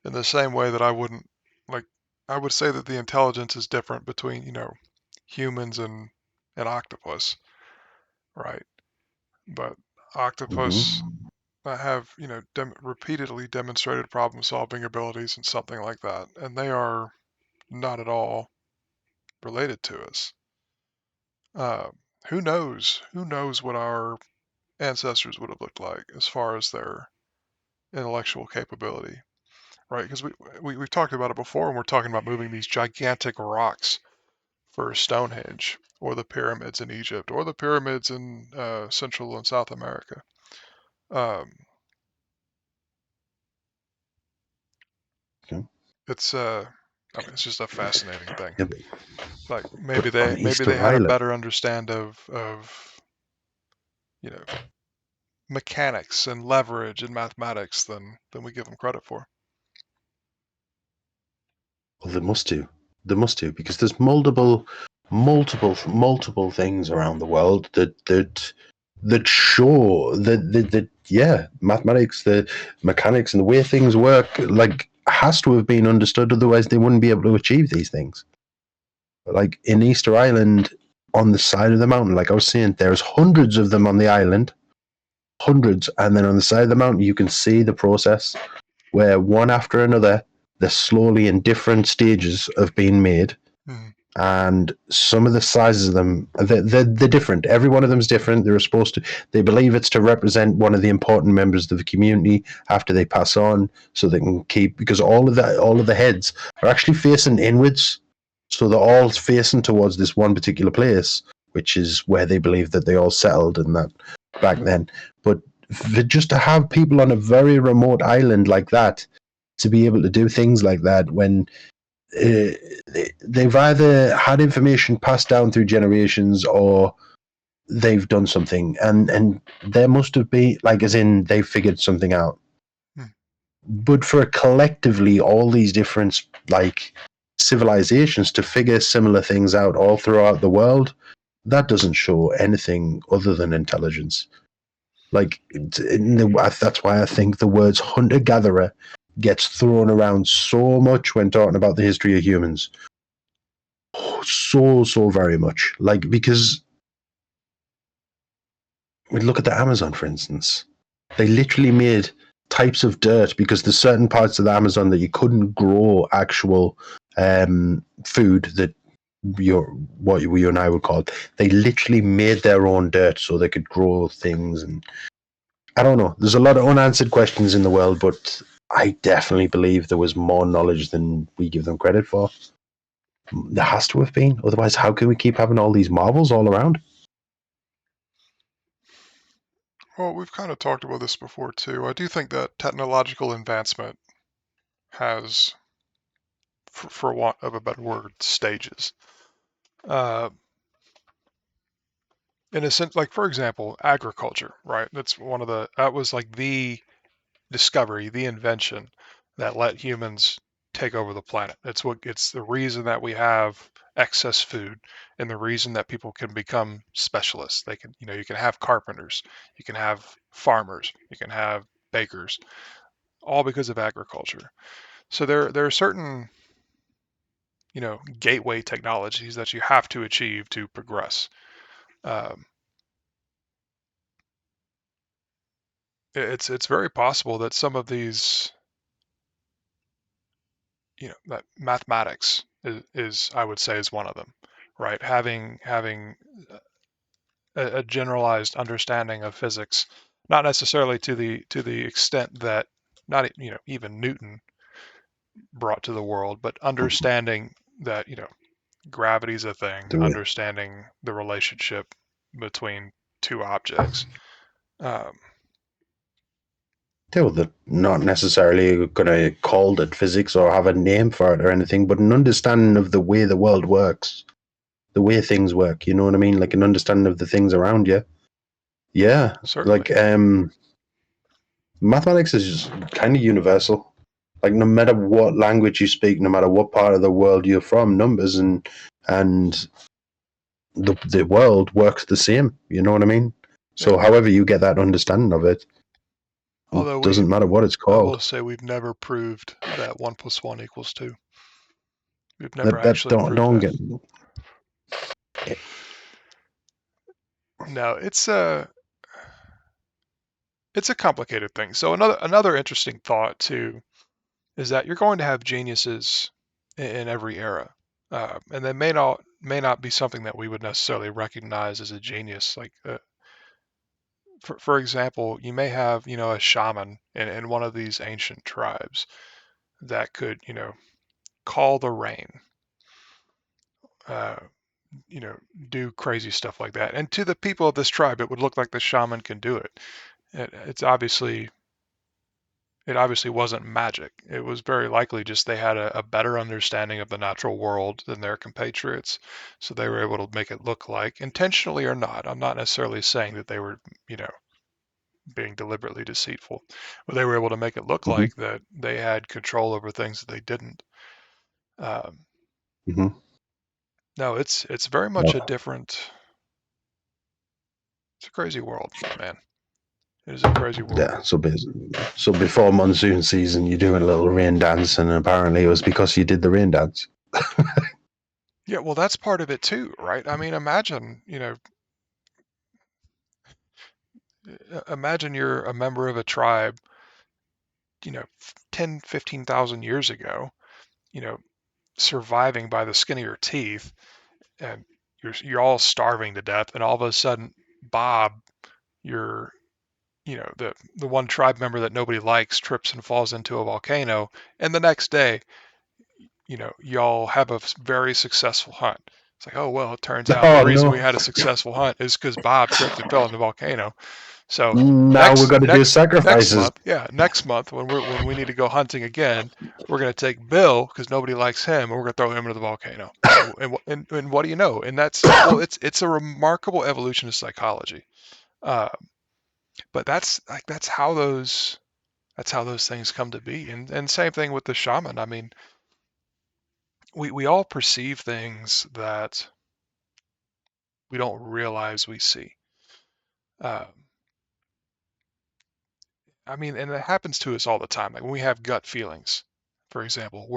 In the same way that I would say that the intelligence is different between, humans and octopus, right? But octopus have, repeatedly demonstrated problem-solving abilities and something like that, and they are not at all related to us. Uh, who knows? Who knows what our ancestors would have looked like as far as their intellectual capability, right? Because we've talked about it before, and we're talking about moving these gigantic rocks for Stonehenge, or the pyramids in Egypt, or the pyramids in Central and South America. Um, Okay. it's it's just a fascinating thing. Yeah, Like but on maybe they Easter had a Island, better understand of you know mechanics and leverage and mathematics than we give them credit for. well, they must do. They must do because there's multiple things around the world that show that yeah, mathematics, the mechanics, and the way things work, like has to have been understood. Otherwise, they wouldn't be able to achieve these things. Like in Easter Island, on the side of the mountain, like I was saying, there's hundreds of them on the island, hundreds, and then on the side of the mountain, you can see the process where one after another, they're slowly in different stages of being made. Hmm. And some of the sizes of them, they're different. Every one of them is different. They believe it's to represent one of the important members of the community after they pass on, so they can keep, because all of the heads are actually facing inwards. So they're all facing towards this one particular place, which is where they believe that they all settled and that back then. But just to have people on a very remote island like that to be able to do things like that when uh, they've either had information passed down through generations or they've done something, and there must have been, like, as in they figured something out. Hmm. But for collectively all these different, like, civilizations to figure similar things out all throughout the world, that doesn't show anything other than intelligence. Like, that's why I think the words hunter gatherer gets thrown around so much when talking about the history of humans. So very much. Like, because we look at the Amazon, for instance, they literally made types of dirt because there's certain parts of the Amazon that you couldn't grow actual food that what you and I would call it. They literally made their own dirt so they could grow things, and I don't know. There's a lot of unanswered questions in the world, but I definitely believe there was more knowledge than we give them credit for. There has to have been. Otherwise, how can we keep having all these marvels all around? Well, we've kind of talked about this before too. I do think that technological advancement has, for want of a better word, stages. Uh, in a sense, like for example, agriculture, right? That was like the discovery, the invention that let humans take over the planet. It's the reason that we have excess food and the reason that people can become specialists. You can have carpenters, you can have farmers, you can have bakers, all because of agriculture. So there are certain, gateway technologies that you have to achieve to progress. Um, it's very possible that some of these, that mathematics is I would say is one of them, right? Having a generalized understanding of physics, not necessarily to the extent that not even Newton brought to the world, but understanding that gravity's a thing, Do we? understanding the relationship between two objects. Um, They're not necessarily going to call it physics or have a name for it or anything, but an understanding of the way the world works, the way things work. You know what I mean? Like an understanding of the things around you. Yeah, Certainly. like mathematics is just kind of universal. Like no matter what language you speak, no matter what part of the world you're from, numbers and the world works the same. You know what I mean? Yeah. So however you get that understanding of it, Although doesn't matter what it's I will called. say we've never proved that 1 + 1 = 2. We've never That actually proved don't that. get. No, it's a complicated thing. So another interesting thought too is that you're going to have geniuses in every era, and they may not be something that we would necessarily recognize as a genius. Like, for example, you may have a shaman in one of these ancient tribes that could call the rain, uh, you know do crazy stuff like that. And to the people of this tribe, it would look like the shaman can do it. It obviously wasn't magic. It was very likely just they had a better understanding of the natural world than their compatriots. So they were able to make it look like, intentionally or not, I'm not necessarily saying that they were, being deliberately deceitful, but they were able to make it look Mm-hmm, like that they had control over things that they didn't. Um, mm-hmm. no, it's very much a different, it's a crazy world, man. It is a crazy world. Yeah. So before monsoon season, you're doing a little rain dance, and apparently it was because you did the rain dance. Yeah, well, that's part of it too, right? I mean, imagine you're a member of a tribe, 10, 15,000 years ago, you know, surviving by the skin of your teeth, and you're all starving to death, and all of a sudden, Bob, your, the one tribe member that nobody likes, trips and falls into a volcano, and the next day, y'all have a very successful hunt. It's like, oh well, it turns out the Oh reason no! we had a successful hunt is because Bob tripped and fell in the volcano. So Now we're next going to do next next sacrifices. month, yeah, next month when we need to go hunting again, we're gonna take Bill because nobody likes him, and we're gonna throw him into the volcano. And what do you know? And it's a remarkable evolution of psychology. Uh, but that's how those things come to be. And same thing with the shaman. I mean, we all perceive things that we don't realize we see. Uh, I mean, and it happens to us all the time. Like when we have gut feelings, for example,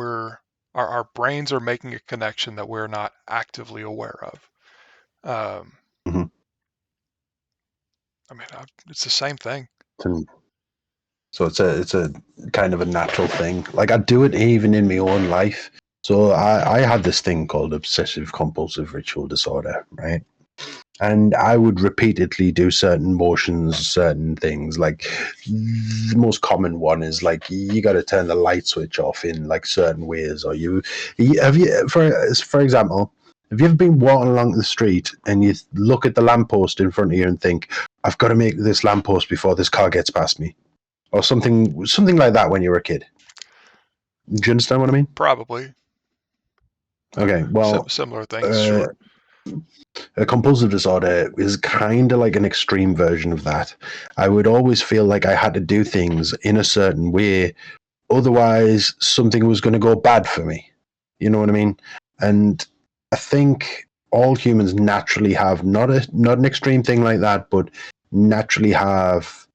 our brains are making a connection that we're not actively aware of. Um, Mhm. I mean, it's the same thing. So it's a kind of a natural thing. Like I do it even in my own life. So I had this thing called obsessive compulsive ritual disorder, right? And I would repeatedly do certain motions, certain things. Like the most common one is like you got to turn the light switch off in like certain ways, or have you for example, have you ever been walking along the street and you look at the lamppost in front of you and think, "I've got to make this lamppost before this car gets past me," or something like that when you were a kid? Do you understand what I mean? Probably. Okay, well, Similar things, sure. a compulsive disorder is kind of like an extreme version of that. I would always feel like I had to do things in a certain way, otherwise something was going to go bad for me. You know what I mean? And I think all humans naturally have not an extreme thing like that, but naturally have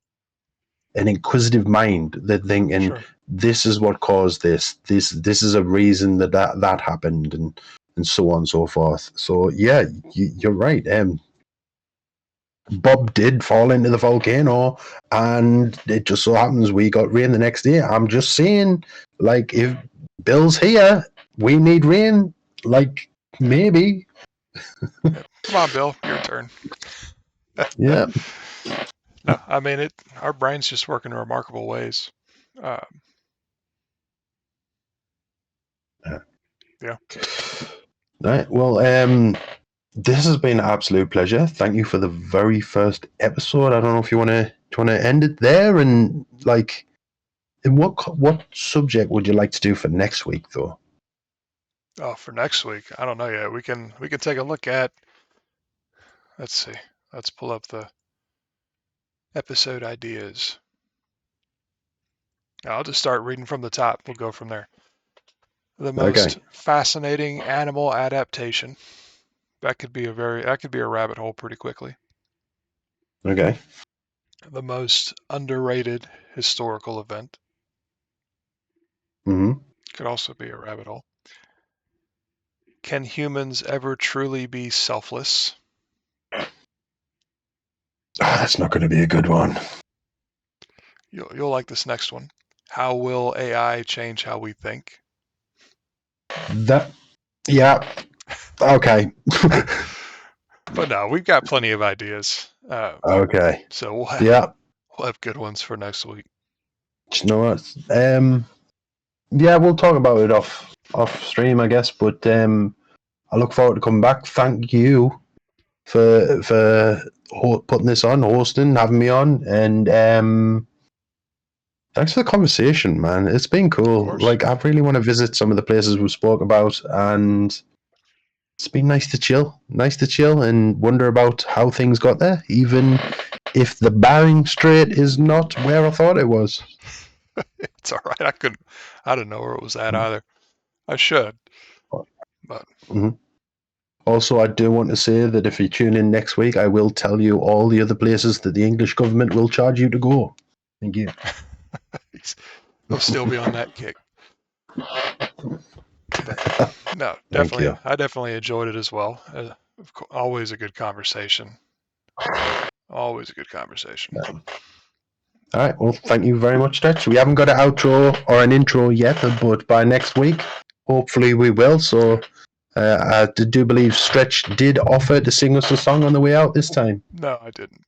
an inquisitive mind that thinking Sure. this is what caused this. This is a reason that happened, and so on and so forth. So yeah, you're right. Bob did fall into the volcano, and it just so happens we got rain the next day. I'm just saying, like, if Bill's here, we need rain. Like, maybe. Come on, Bill, your turn. Yeah. No, I mean our brains just work in remarkable ways. Yeah. Right. Well, this has been an absolute pleasure. Thank you for the very first episode. I don't know if you want to end it there, and like, what subject would you like to do for next week, though? Oh, for next week, I don't know yet. We can take a look at. Let's see. Let's pull up the episode ideas. I'll just start reading from the top. We'll go from there. The most fascinating animal adaptation. That could be a rabbit hole pretty quickly. Okay. The most underrated historical event. Mm-hmm. Could also be a rabbit hole. Can humans ever truly be selfless? Oh, that's not going to be a good one. You'll like this next one. How will AI change how we think? Yeah. Okay. But no, we've got plenty of ideas. Okay. So we'll have good ones for next week. Do you know what? Yeah, we'll talk about it off stream, I guess. But I look forward to coming back. Thank you for putting this on, hosting, having me on, and thanks for the conversation, man. It's been cool. Like, I really want to visit some of the places we spoke about, and it's been nice to chill and wonder about how things got there, even if the Bering Strait is not where I thought it was. It's all right. I didn't know where it was at either. I should. But Also, I do want to say that if you tune in next week, I will tell you all the other places that the English government will charge you to go. Thank you. He'll still be on that kick. But, no, definitely. I definitely enjoyed it as well. Always a good conversation. Always a good conversation. All right. Well, thank you very much, Stretch. We haven't got an outro or an intro yet, but by next week, hopefully we will. So I do believe Stretch did offer to sing us a song on the way out this time. No, I didn't.